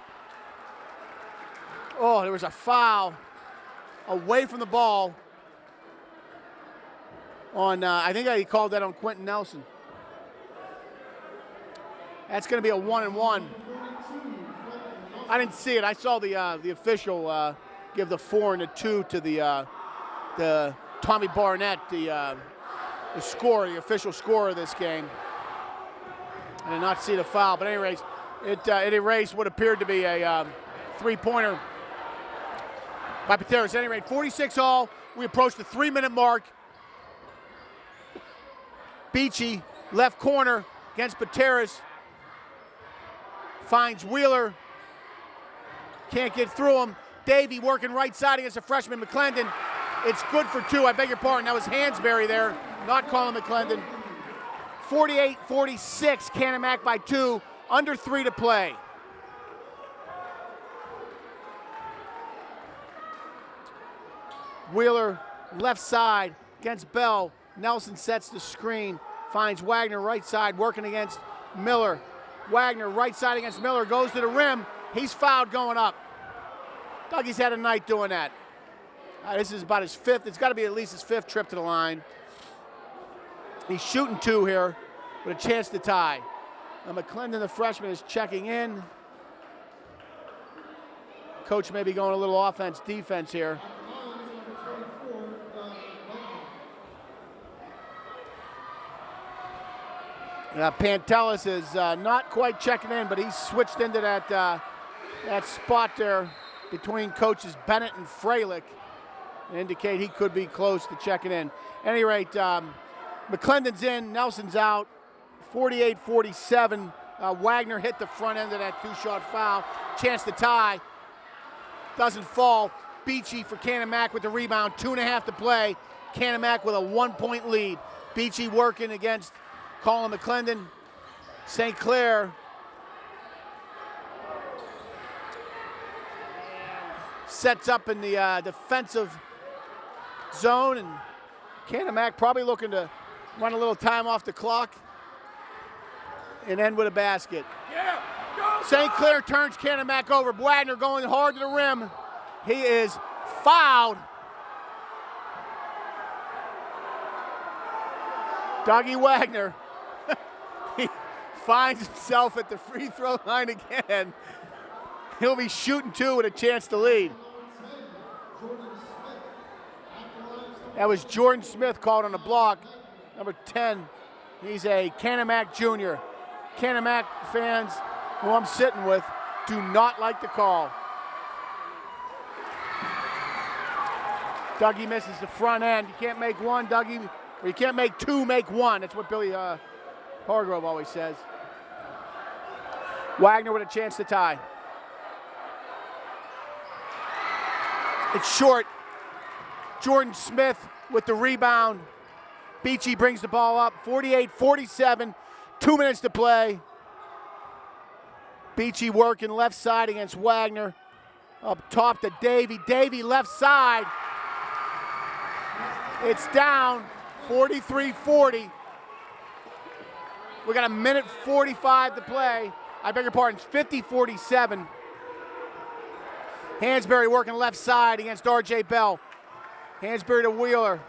Oh, there was a foul away from the ball on, I think he called that on Quentin Nelson. That's going to be a 1-and-1. I didn't see it. I saw the official give the 4 and a 2 to the Tommy Barnett, the official scorer of this game. I did not see the foul, but anyways, it erased what appeared to be a three-pointer by Pateras. At any rate, 46-all. We approach the 3-minute mark. Beachy, left corner against Pateras. Finds Wheeler. Can't get through him. Davey working right side against the freshman McClendon. It's good for 2. I beg your pardon. That was Hansberry there, not Colin McClendon. 48-46, Canon-McMillan by 2. Under 3 to play. Wheeler left side against Bell. Nelson sets the screen. Finds Wagner right side working against Miller. Wagner right side against Miller. Goes to the rim. He's fouled going up. Dougie's had a night doing that. This is about his 5th. It's got to be at least his 5th trip to the line. He's shooting 2 here with a chance to tie. McClendon, the freshman, is checking in. Coach may be going a little offense, defense here. Pantelis is not quite checking in, but he's switched into that spot there between coaches Bennett and Freilich and indicate he could be close to checking in. At any rate, McClendon's in, Nelson's out. 48-47. Wagner hit the front end of that 2-shot foul. Chance to tie. Doesn't fall. Beachy for Canon-McMillan with the rebound. 2.5 to play. Canon-McMillan with a 1-point lead. Beachy working against Colin McClendon. St. Clair sets up in the defensive zone, and Canon-McMillan probably looking to run a little time off the clock and end with a basket. St. Clair turns Canon-McMillan over. Wagner going hard to the rim. He is Fouled. Dougie Wagner, he finds himself at the free throw line again. He'll be shooting two with a chance to lead. That was Jordan Smith called on the block, number 10. He's a Canon-Mac Jr. Canon-Mac fans who I'm sitting with do not like the call. Dougie misses the front end. You can't make one, Dougie, or you can't make two, make one. That's what Billy Hargrove always says. Wagner with a chance to tie. It's short. Jordan Smith with the rebound. Beachy brings the ball up, 48-47, 2 minutes to play. Beachy working left side against Wagner. Up top to Davey. Davey left side. It's down, 43-40. We got a minute 45 to play. I beg your pardon, it's 50-47. Hansberry working left side against R.J. Bell. Hansberry to Wheeler.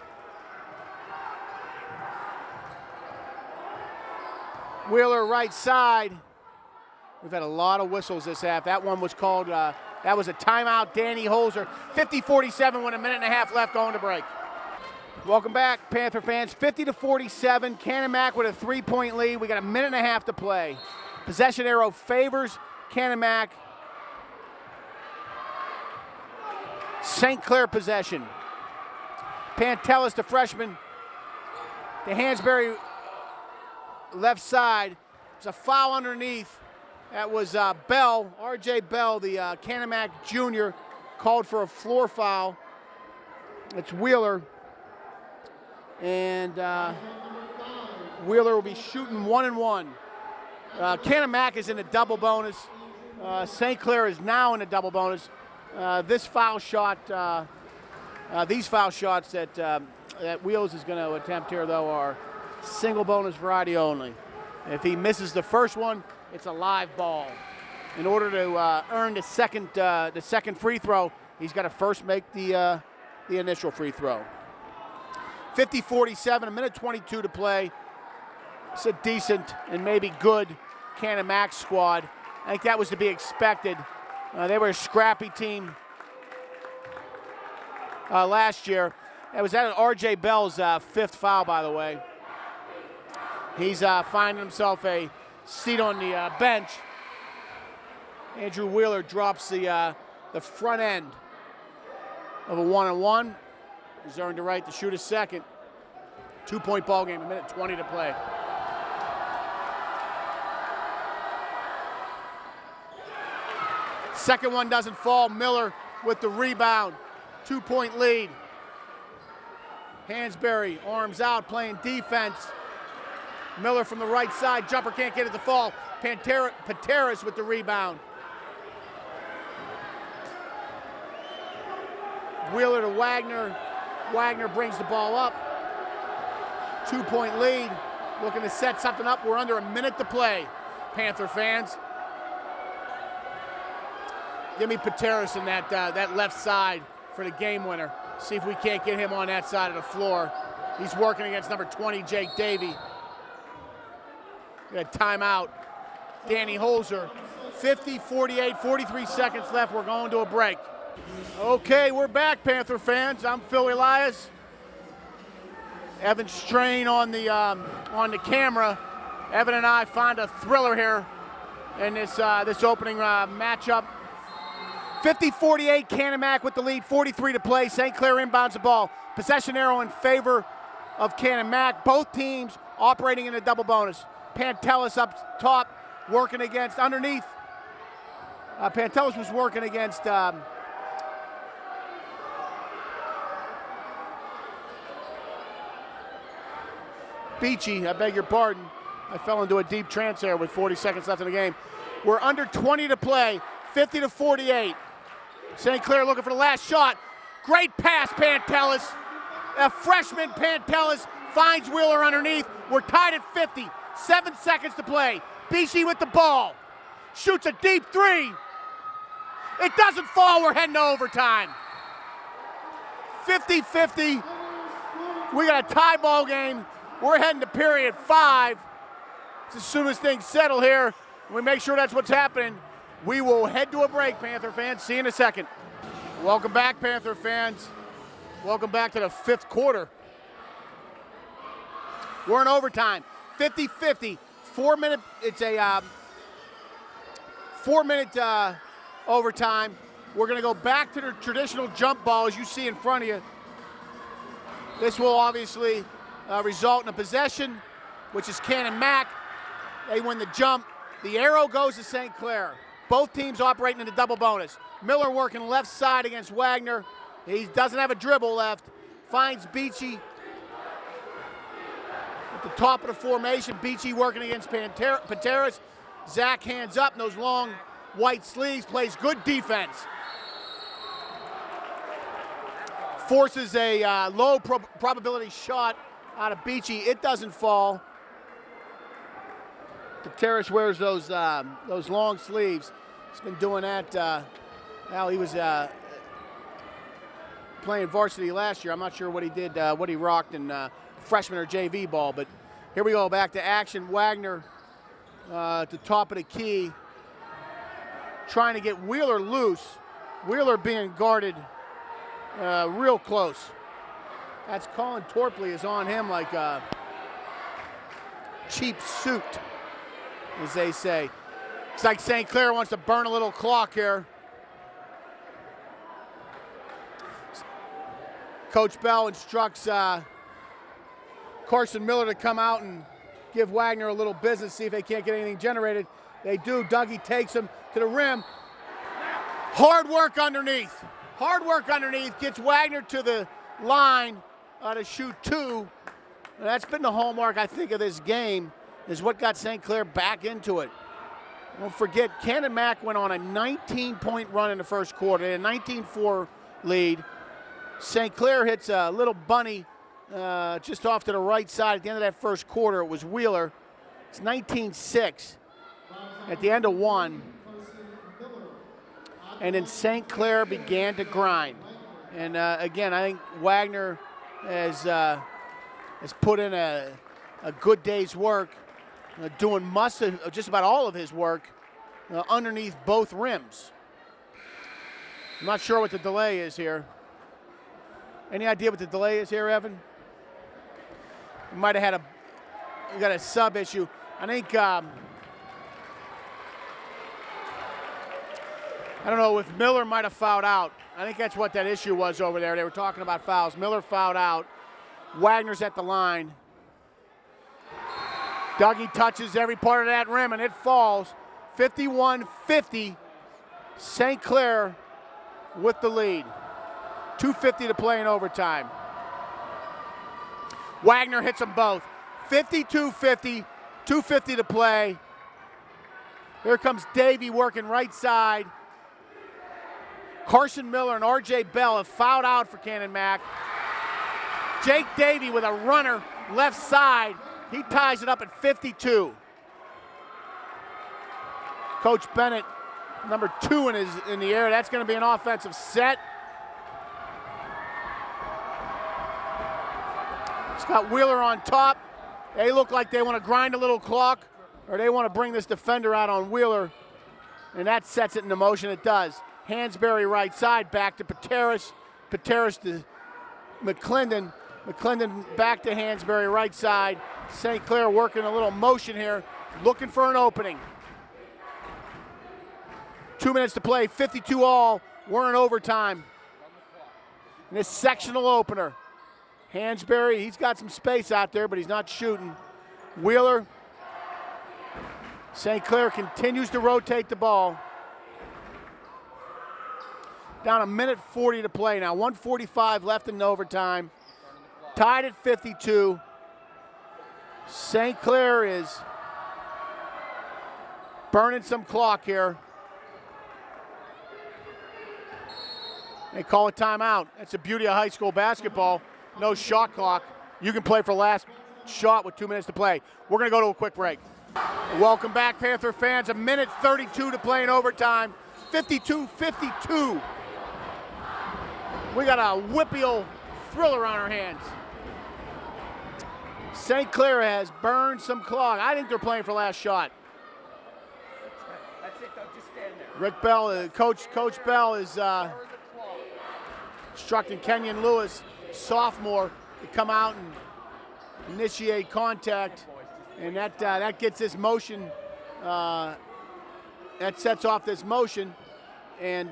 Wheeler right side. We've had a lot of whistles this half. That one was called, that was a timeout, Danny Holzer. 50-47 with a minute and a half left going to break. Welcome back, Panther fans. 50-47, Canon-Mac with a 3-point lead. We got a minute and a half to play. Possession arrow favors Canon-Mac. St. Clair possession. Pantelis, the freshman, to Hansberry left side. There's a foul underneath. That was Bell, R.J. Bell, the Canon-Mac Jr., called for a floor foul. It's Wheeler. And Wheeler will be shooting 1-1. Canon-Mac is in a double bonus. St. Clair is now in a double bonus. This foul shot, these foul shots that Wheels is going to attempt here, though, are single bonus variety only. If he misses the first one, it's a live ball. In order to earn the second free throw, he's got to first make the initial free throw. 50-47, a minute 22 to play. It's a decent and maybe good Canon-Mac squad. I think that was to be expected. They were a scrappy team last year. That was at R.J. Bell's fifth foul, by the way. He's finding himself a seat on the bench. Andrew Wheeler drops the front end of a 1-on-1. He's earned the right to shoot a second. 2-point ball game, a minute 20 to play. Second one doesn't fall. Miller with the rebound. 2-point lead. Hansberry, arms out, playing defense. Miller from the right side. Jumper can't get it to fall. Pateras with the rebound. Wheeler to Wagner. Wagner brings the ball up. 2-point lead. Looking to set something up. We're under a minute to play, Panther fans. Give me Pateras in that left side for the game winner. See if we can't get him on that side of the floor. He's working against number 20, Jake Davey. We got timeout. Danny Holzer. 50-48, 43 seconds left. We're going to a break. Okay, we're back, Panther fans. I'm Phil Elias. Evan Strain on the camera. Evan and I find a thriller here in this opening matchup. 50-48, Canon-Mac with the lead, 43 to play. St. Clair inbounds the ball. Possession arrow in favor of Canon-Mac. Both teams operating in a double bonus. Pantelis up top, working against underneath. Pantelis was working against Beachy, I beg your pardon. I fell into a deep trance there with 40 seconds left in the game. We're under 20 to play, 50-48. St. Clair looking for the last shot. Great pass, Pantelis. A freshman, Pantelis, finds Wheeler underneath. We're tied at 50. 7 seconds to play. Beachy with the ball. Shoots a deep three. It doesn't fall. We're heading to overtime. 50-50. We got a tie ball game. We're heading to period 5. As soon as things settle here, we make sure that's what's happening. We will head to a break, Panther fans. See you in a second. Welcome back, Panther fans. Welcome back to the 5th quarter. We're in overtime. 50-50. 4-minute. It's a 4-minute overtime. We're going to go back to the traditional jump ball, as you see in front of you. This will obviously result in a possession, which is Canon-Mac. They win the jump. The arrow goes to St. Clair. Both teams operating in a double bonus. Miller working left side against Wagner. He doesn't have a dribble left. Finds Beachy at the top of the formation. Beachy working against Pateras. Zach hands up in those long white sleeves. Plays good defense. Forces a low probability shot out of Beachy. It doesn't fall. Pateras wears those long sleeves. He's been doing that. Well, he was playing varsity last year. I'm not sure what he did, what he rocked in freshman or JV ball. But here we go, back to action. Wagner at the top of the key, trying to get Wheeler loose. Wheeler being guarded real close. That's Colin Torpley is on him like a cheap suit, as they say. Looks like St. Clair wants to burn a little clock here. Coach Bell instructs Carson Miller to come out and give Wagner a little business, see if they can't get anything generated. They do. Dougie takes him to the rim. Hard work underneath. Hard work underneath gets Wagner to the line to shoot 2. And that's been the hallmark, I think, of this game, is what got St. Clair back into it. Don't forget, Canon-Mac went on a 19-point run in the first quarter, a 19-4 lead. St. Clair hits a little bunny just off to the right side at the end of that first quarter. It was Wheeler. It's 19-6 at the end of 1. And then St. Clair began to grind. And again, I think Wagner has put in a good day's work, doing just about all of his work underneath both rims. I'm not sure what the delay is here. Any idea what the delay is here, Evan? We might have had we got a sub issue. I think, I don't know if Miller might have fouled out. I think that's what that issue was over there. They were talking about fouls. Miller fouled out. Wagner's at the line. Dougie touches every part of that rim and it falls. 51-50. St. Clair with the lead. 2:50 to play in overtime. Wagner hits them both. 52-50, 2:50 to play. Here comes Davey working right side. Carson Miller and R.J. Bell have fouled out for Canon-Mac. Jake Davey with a runner left side. He ties it up at 52. Coach Bennett, number 2 in the air. That's going to be an offensive set. Got Wheeler on top. They look like they want to grind a little clock, or they want to bring this defender out on Wheeler, and that sets it into motion. It does. Hansberry right side, back to Pateras. Pateras to McClendon. McClendon back to Hansberry right side. St. Clair working a little motion here, looking for an opening. 2 minutes to play, 52 all. We're in overtime. And this sectional opener. Hansberry, he's got some space out there, but he's not shooting. Wheeler. St. Clair continues to rotate the ball. Down 1:40 to play now. 1:45 left in overtime. Tied at 52. St. Clair is burning some clock here. They call a timeout. That's the beauty of high school basketball. No shot clock. You can play for last shot with 2 minutes to play. We're going to go to a quick break. Welcome back, Panther fans. 1:32 to play in overtime. 52-52. We got a WPIAL thriller on our hands. St. Clair has burned some clock. I think they're playing for last shot. That's it, though. Just stand there. Rick Bell, Coach Bell is instructing Kenyon Lewis, sophomore, to come out and initiate contact, and that gets this motion. That sets off this motion, and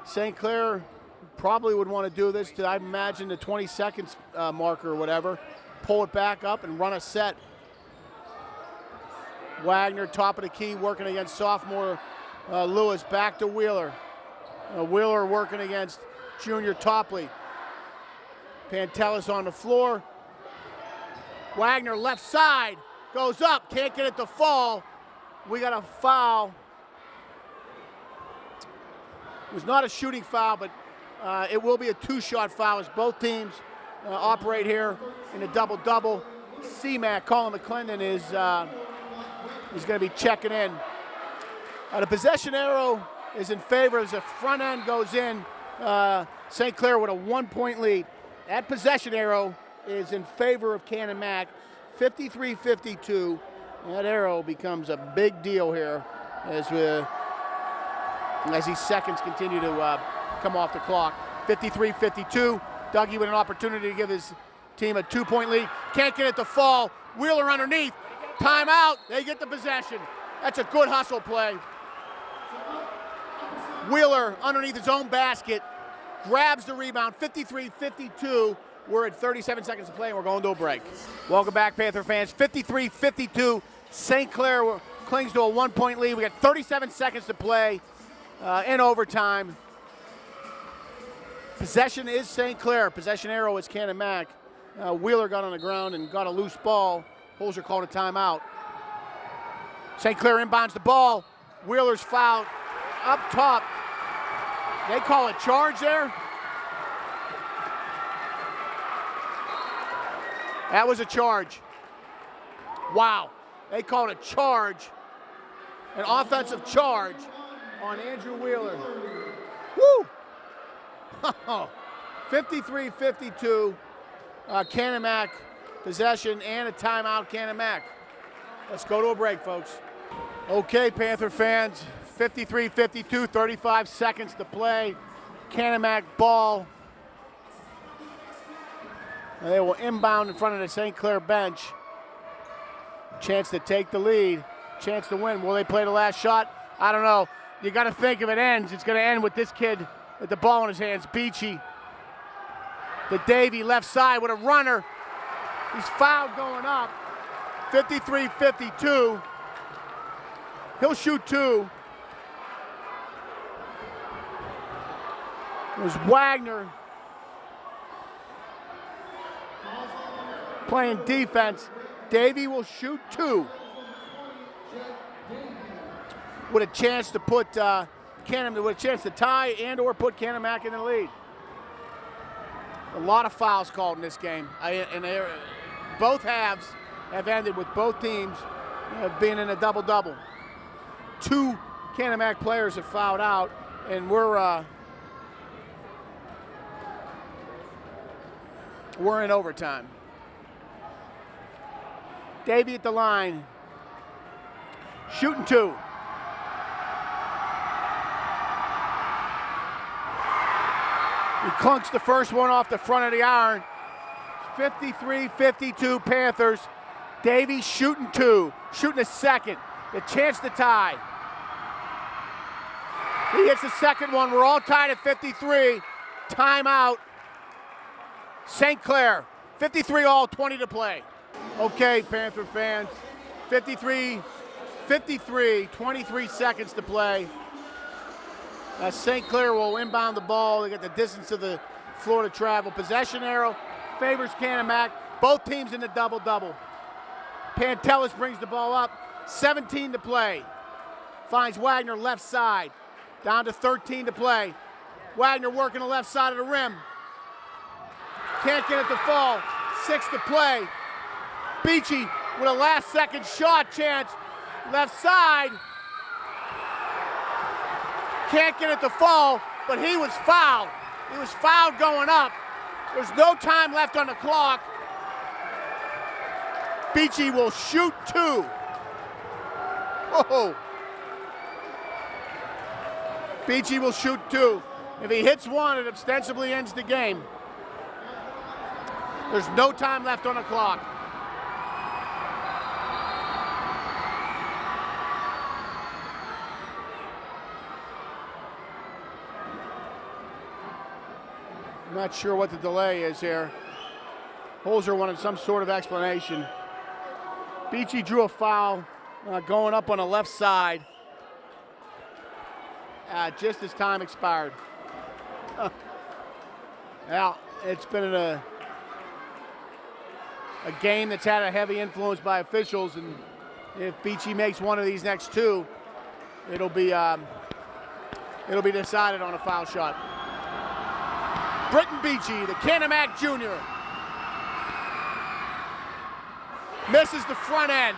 St. Clair probably would want to do this to, I imagine, the 20 seconds marker or whatever. Pull it back up and run a set. Wagner, top of the key, working against sophomore Lewis. Back to Wheeler. Wheeler working against junior Topley. Pantelis on the floor. Wagner left side, goes up, can't get it to fall. We got a foul. It was not a shooting foul, but it will be a two-shot foul as both teams operate here in a double-double. C-Mac, Colin McClendon, is going to be checking in. The possession arrow is in favor as the front end goes in. St. Clair with a 1-point lead. That possession arrow is in favor of Canon-Mac, 53-52. That arrow becomes a big deal here as these seconds continue to come off the clock. 53-52. Dougie with an opportunity to give his team a 2-point lead. Can't get it to fall. Wheeler underneath. Timeout. They get the possession. That's a good hustle play. Wheeler underneath his own basket. Grabs the rebound. 53-52. We're at 37 seconds to play, and we're going to a break. Welcome back, Panther fans. 53-52. St. Clair clings to a 1-point lead. We got 37 seconds to play in overtime. Possession is St. Clair. Possession arrow is Canon-Mac. Wheeler got on the ground and got a loose ball. Holzer called a timeout. St. Clair inbounds the ball. Wheeler's fouled up top. They call a charge there. That was a charge. Wow. They called a charge, an offensive charge on Andrew Wheeler. Woo! 53-52, Canon-Mac possession and a timeout, Canon-Mac. Let's go to a break, folks. Okay, Panther fans, 53-52, 35 seconds to play. Canon-Mac ball. They will inbound in front of the St. Clair bench. Chance to take the lead, chance to win. Will they play the last shot? I don't know. You got to think if it ends, it's going to end with this kid with the ball in his hands, Beachy. The Davey left side with a runner. He's fouled going up. 53-52. He'll shoot two. It was Wagner playing defense. Davey will shoot two. With a chance to put with a chance to tie and or put Canon-Mac in the lead. A lot of fouls called in this game. Both halves have ended with both teams being in a double-double. Two Canon-Mac players have fouled out, and we're in overtime. Davey at the line, shooting two. He clunks the first one off the front of the iron. 53-52 Panthers. Davey shooting two, shooting a second. The chance to tie. He hits the second one. We're all tied at 53. Timeout. St. Clair. 53 all, 20 to play. Okay, Panther fans. 53, 23 seconds to play. St. Clair will inbound the ball. They got the distance of the floor to travel. Possession arrow favors Canon-Mac. Both teams in the double-double. Pantelis brings the ball up. 17 to play. Finds Wagner left side. Down to 13 to play. Wagner working the left side of the rim. Can't get it to fall. 6 to play. Beachy with a last-second shot chance. Left side. Can't get it to fall, but he was fouled. He was fouled going up. There's no time left on the clock. Beachy will shoot 2. Whoa. Beachy will shoot 2. If he hits 1, it ostensibly ends the game. There's no time left on the clock. I'm not sure what the delay is here. Holzer wanted some sort of explanation. Beachy drew a foul going up on the left side just as time expired. Well, it's been a game that's had a heavy influence by officials, and if Beachy makes one of these next 2, it'll be decided on a foul shot. Britton Beachy, the Canon-Mac Jr. Misses the front end.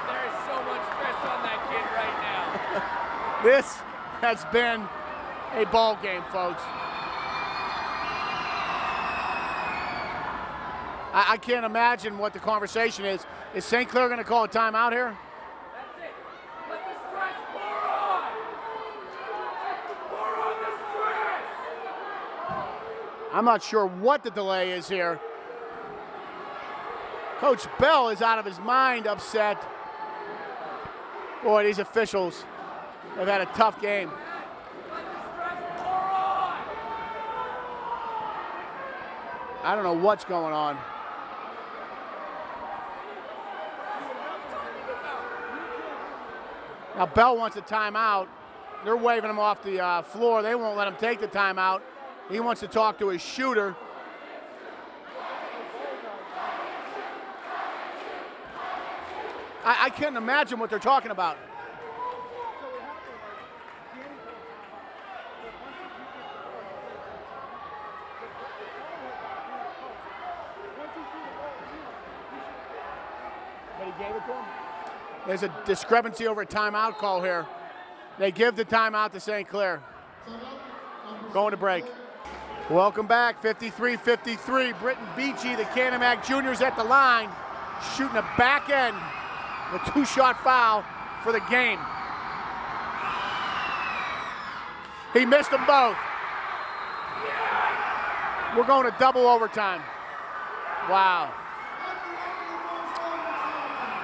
There is so much stress on that kid right now. This has been a ball game, folks. I can't imagine what the conversation is. Is St. Clair going to call a timeout here? That's it. Let the stress pour on. Pour on the stress. I'm not sure what the delay is here. Coach Bell is out of his mind upset. Boy, these officials have had a tough game. Let the stress pour on. I don't know what's going on. Now Bell wants a timeout. They're waving him off the floor. They won't let him take the timeout. He wants to talk to his shooter. I can't imagine what they're talking about. But he gave it to him? There's a discrepancy over a timeout call here. They give the timeout to St. Clair. Going to break. Welcome back, 53-53. Britton Beachy, the Canon-Mac Jr.'s at the line, shooting a back end, a 2-shot foul for the game. He missed them both. We're going to double overtime. Wow.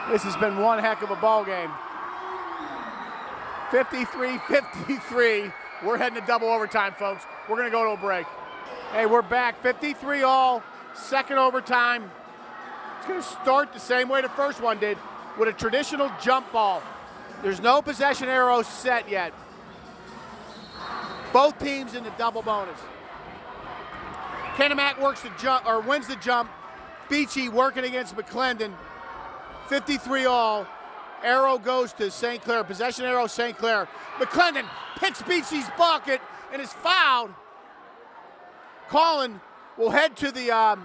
This has been one heck of a ball game. 53-53. We're heading to double overtime, folks. We're going to go to a break. Hey, we're back. 53-all, second overtime. It's going to start the same way the first one did, with a traditional jump ball. There's no possession arrow set yet. Both teams in the double bonus. Canon-Mac works the jump, or wins the jump. Beachy working against McClendon. 53-all. Arrow goes to St. Clair. Possession arrow, St. Clair. McClendon picks Beachy's bucket and is fouled. Collin will head to the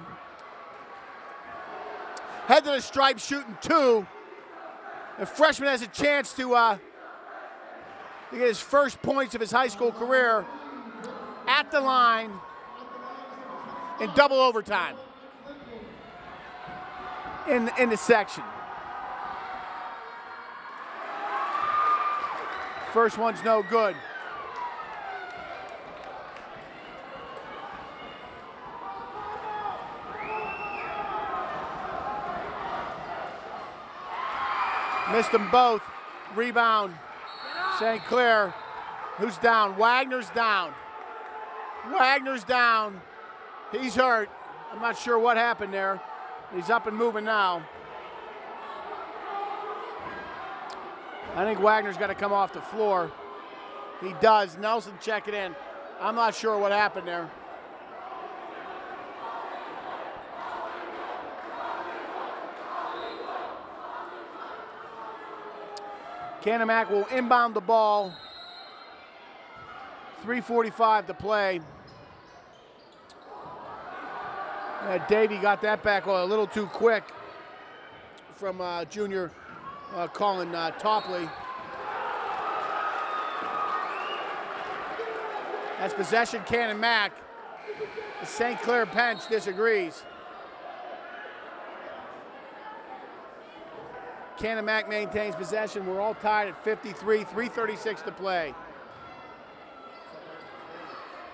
stripe, shooting 2. The freshman has a chance to get his first points of his high school career at the line in double overtime in the section. First one's no good. Missed them both. Rebound. St. Clair. Who's down? Wagner's down. Wagner's down. He's hurt. I'm not sure what happened there. He's up and moving now. I think Wagner's got to come off the floor. He does. Nelson check it in. I'm not sure what happened there. Canon-Mac will inbound the ball. 3:45 to play. Davey got that back a little too quick from junior Colin Topley. That's possession Canon-Mac. The St. Clair bench disagrees. Canon-Mac maintains possession. We're all tied at 53, 3:36 to play.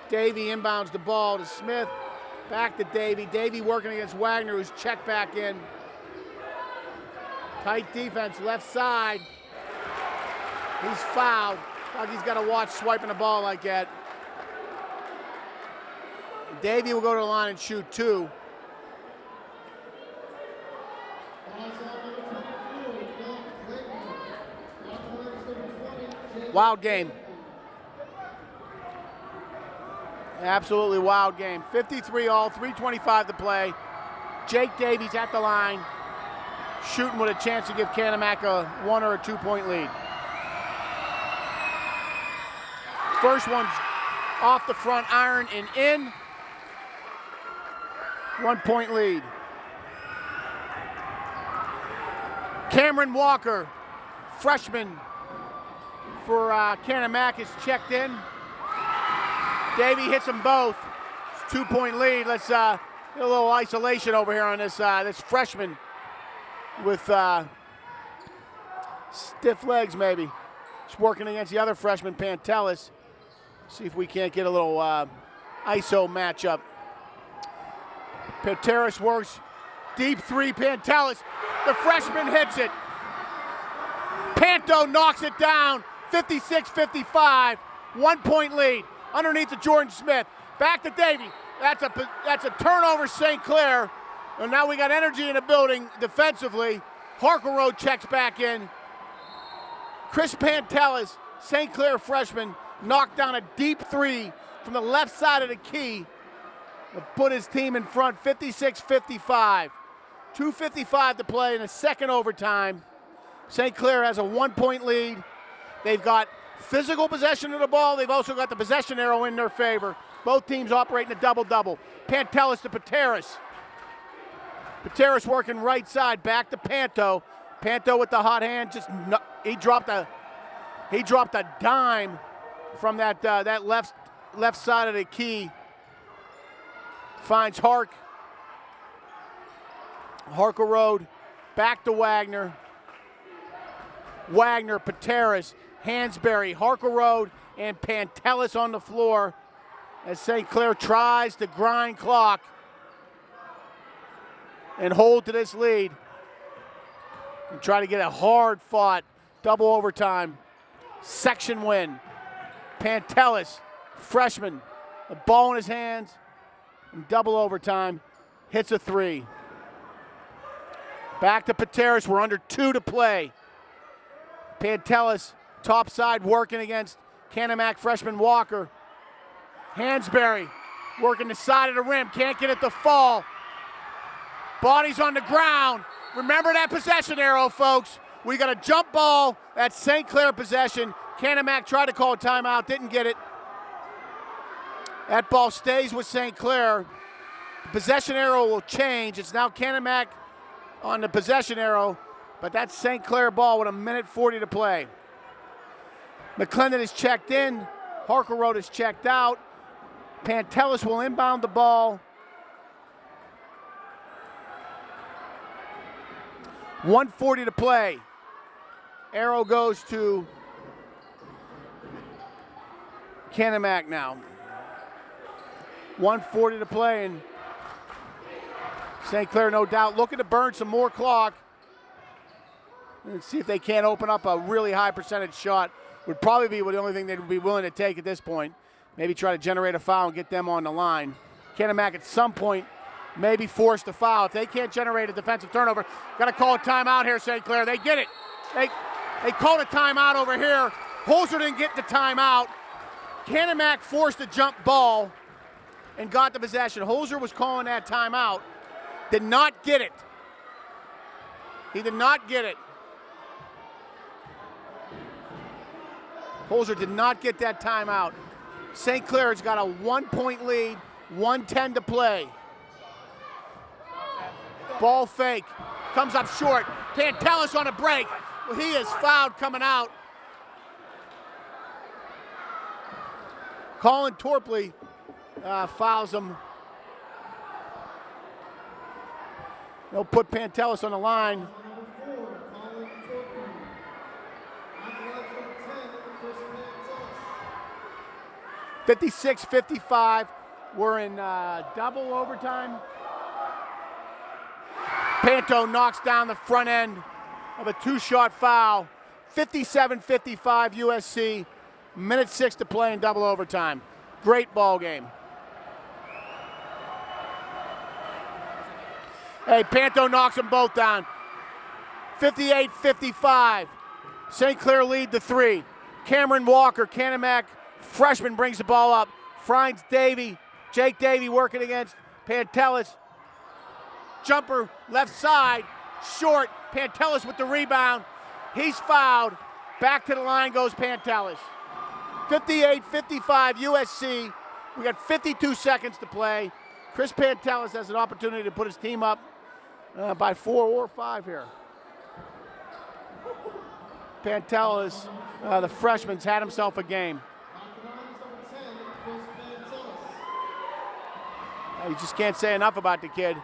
Davey inbounds the ball to Smith. Back to Davey. Davey working against Wagner, who's checked back in. Tight defense, left side. He's fouled. Like he's got to watch swiping the ball like that. Davey will go to the line and shoot 2. Wild game. Absolutely wild game. 53 all, 3:25 to play. Jake Davies at the line, shooting with a chance to give Canon-Mac a 1 or a 2-point lead. First one's off the front iron and in. 1-point lead. Cameron Walker, freshman for Canon-Mac, is checked in. Davey hits them both. It's a 2-point lead. Let's get a little isolation over here on this this freshman with stiff legs maybe. Just working against the other freshman, Pantelis. See if we can't get a little ISO matchup. Pantelis works. Deep 3, Pantelis. The freshman hits it. Panto knocks it down. 56-55. 1-point lead. Underneath to Jordan Smith. Back to Davey. That's a turnover, St. Clair. And now we got energy in the building defensively. Harkleroad checks back in. Chris Pantelis, St. Clair freshman, knocked down a deep 3 from the left side of the key to put his team in front, 56-55. 2:55 to play in the second overtime. St. Clair has a 1-point lead. They've got physical possession of the ball. They've also got the possession arrow in their favor. Both teams operating a double-double. Pantelis to Pateris. Pateris working right side, back to Panto. Panto with the hot hand, he dropped a dime from that left side of the key. Finds Harkleroad, back to Wagner. Wagner, Pateris, Hansberry, Harkleroad, and Pantelis on the floor as St. Clair tries to grind clock and hold to this lead and try to get a hard-fought double overtime section win. Pantelis, freshman, a ball in his hands, in double overtime, hits a 3. Back to Pateris, we're under 2 to play. Pantelis, top side, working against Canon-Mac freshman Walker. Hansberry, working the side of the rim, can't get it to fall. Body's on the ground. Remember that possession arrow, folks. We got a jump ball at St. Clair possession. Canon-Mac tried to call a timeout, didn't get it. That ball stays with St. Clair. The possession arrow will change. It's now Canon-Mac on the possession arrow, but that's St. Clair ball with 1:40 to play. McClendon is checked in. Harkleroad is checked out. Pantelis will inbound the ball. 1:40 to play. Arrow goes to Canon-Mac now. 1:40 to play, and St. Clair, no doubt, looking to burn some more clock. Let's see if they can't open up a really high percentage shot. Would probably be the only thing they'd be willing to take at this point. Maybe try to generate a foul and get them on the line. Canon-Mac at some point maybe force the foul. If they can't generate a defensive turnover, got to call a timeout here, St. Clair. They get it. They called a timeout over here. Holzer didn't get the timeout. Canon-Mac forced a jump ball and got the possession. Holzer was calling that timeout. Did not get it. He did not get it. Holzer did not get that timeout. St. Clair's got a 1-point lead, 1:10 to play. Ball fake, comes up short. Pantelis on a break. Well, he is fouled coming out. Colin Torpley fouls him They'll put Pantelis on the line. 56-55. We're in double overtime. Panto knocks down the front end of a two-shot foul. 57-55 USC. Minute 6 to play in double overtime. Great ball game. Hey, Panto knocks them both down. 58-55. St. Clair lead to 3. Cameron Walker, Canon-Mac freshman, brings the ball up. Finds Davey. Jake Davey working against Pantelis. Jumper left side, short. Pantelis with the rebound. He's fouled. Back to the line goes Pantelis. 58-55 USC. We got 52 seconds to play. Chris Pantelis has an opportunity to put his team up by 4 or 5 here. Pantelis, the freshman's had himself a game. You just can't say enough about the kid.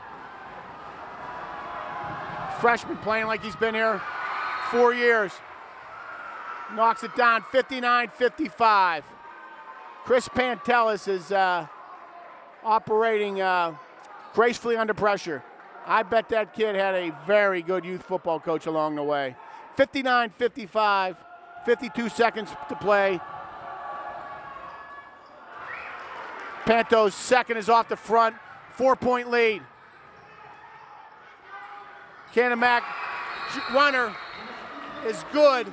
Freshman playing like he's been here 4 years. Knocks it down, 59-55. Chris Pantelis is operating gracefully under pressure. I bet that kid had a very good youth football coach along the way. 59-55, 52 seconds to play. Panto's second is off the front, 4-point lead. Canon-Mac runner is good.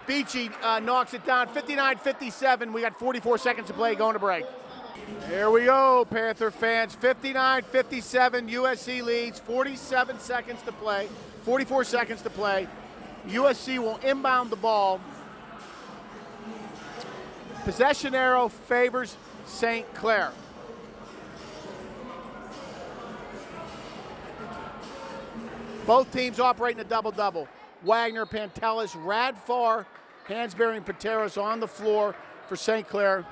Beachy knocks it down, 59-57. We got 44 seconds to play, going to break. Here we go, Panther fans. 59-57, USC leads, 47 seconds to play, 44 seconds to play. USC will inbound the ball. Possession arrow favors St. Clair. Both teams operating a double-double. Wagner, Pantelis, Radfar, Hansberry, and Pateros on the floor for St. Clair.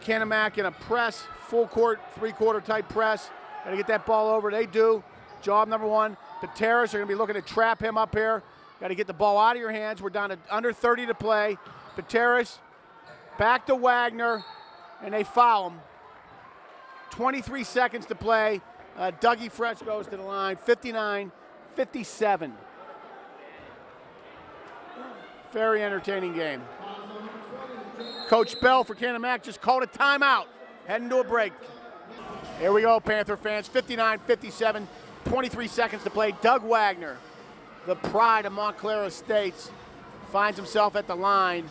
Canon-Mac in a press, full court, three-quarter type press. Got to get that ball over. They do. Job number 1. Pateros are going to be looking to trap him up here. Got to get the ball out of your hands. We're down to under 30 to play. Pateros back to Wagner, and they foul him. 23 seconds to play. Dougie Fresh goes to the line, 59-57. Very entertaining game. Coach Bell for Canon-Mac just called a timeout, heading to a break. Here we go, Panther fans, 59-57, 23 seconds to play. Doug Wagner, the pride of Montclair Estates, finds himself at the line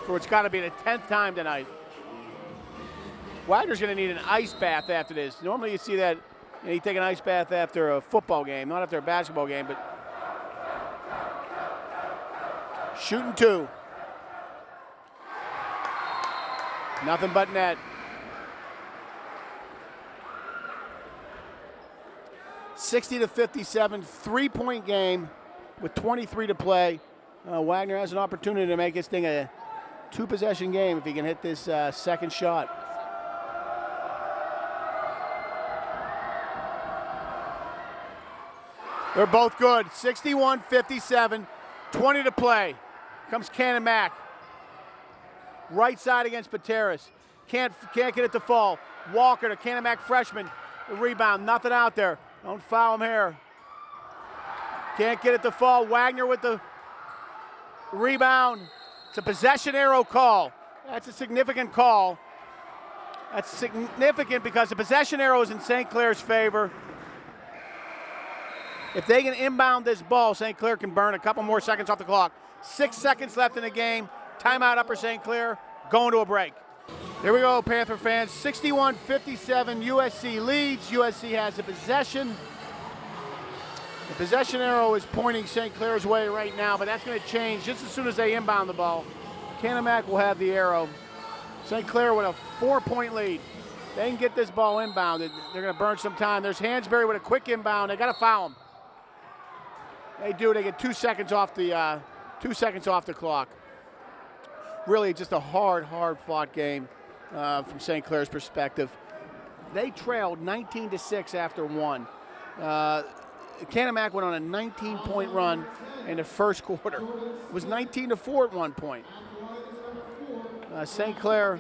for what's got to be the 10th time tonight. Wagner's going to need an ice bath after this. Normally you see that you take an ice bath after a football game, not after a basketball game, but shooting 2. Nothing but net. 60-57, 3-point game with 23 to play. Wagner has an opportunity to make this thing a 2-possession game if he can hit this second shot. They're both good. 61-57, 20 to play. Comes Canon-Mac. Right side against Pateros. Can't get it to fall. Walker to Canon-Mac freshman. The rebound, nothing out there. Don't foul him here. Can't get it to fall. Wagner with the rebound. It's a possession arrow call. That's a significant call. That's significant because the possession arrow is in St. Clair's favor. If they can inbound this ball, St. Clair can burn a couple more seconds off the clock. 6 seconds left in the game. Timeout, Upper St. Clair, going to a break. Here we go, Panther fans. 61-57, USC leads. USC has the possession. The possession arrow is pointing St. Clair's way right now, but that's going to change just as soon as they inbound the ball. Canon-Mac will have the arrow. St. Clair with a 4-point lead. They can get this ball inbounded. They're going to burn some time. There's Hansberry with a quick inbound. They got to foul him. They do. They get 2 seconds off the 2 seconds off the clock. Really, just a hard-fought game. from St. Clair's perspective. They trailed 19-6 after one. Canon-Mac went on a 19-point run in the first quarter. It was 19-4 at one point. St. Clair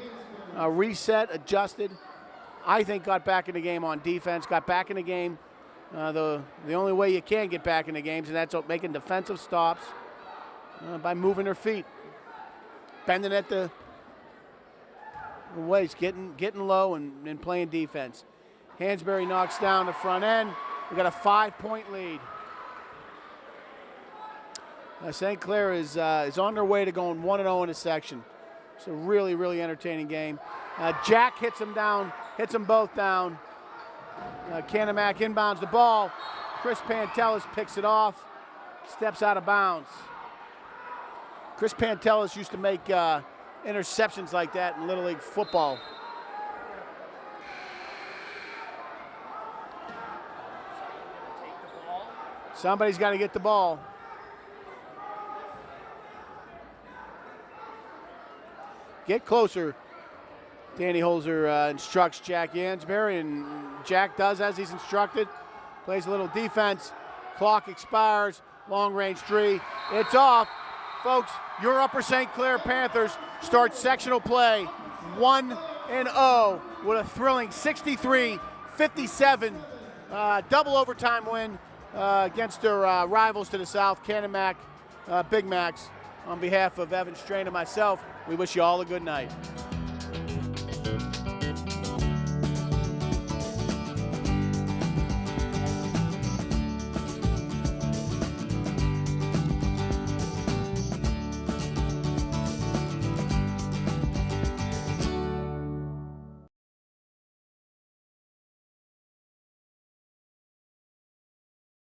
reset, adjusted. I think got back in the game on defense, got back in the game the only way you can get back in the games, and that's making defensive stops by moving their feet, bending at the waist, getting low and playing defense. Hansberry knocks down the front end. We got a 5-point lead. St. Clair is on their way to going 1-0 in a section. It's a really, really entertaining game. Jack hits them down, hits them both down. Canon-Mac inbounds the ball. Chris Pantelis picks it off, steps out of bounds. Chris Pantelis used to make interceptions like that in Little League football. Somebody's got to get the ball. Get closer. Danny Holzer instructs Jack Yansberry, and Jack does as he's instructed. Plays a little defense. Clock expires. Long range three. It's off. Folks, your Upper St. Clair Panthers start sectional play 1-0 with a thrilling 63-57 double overtime win against their rivals to the south, Canon-Mac Big Macs. On behalf of Evan Strain and myself, we wish you all a good night.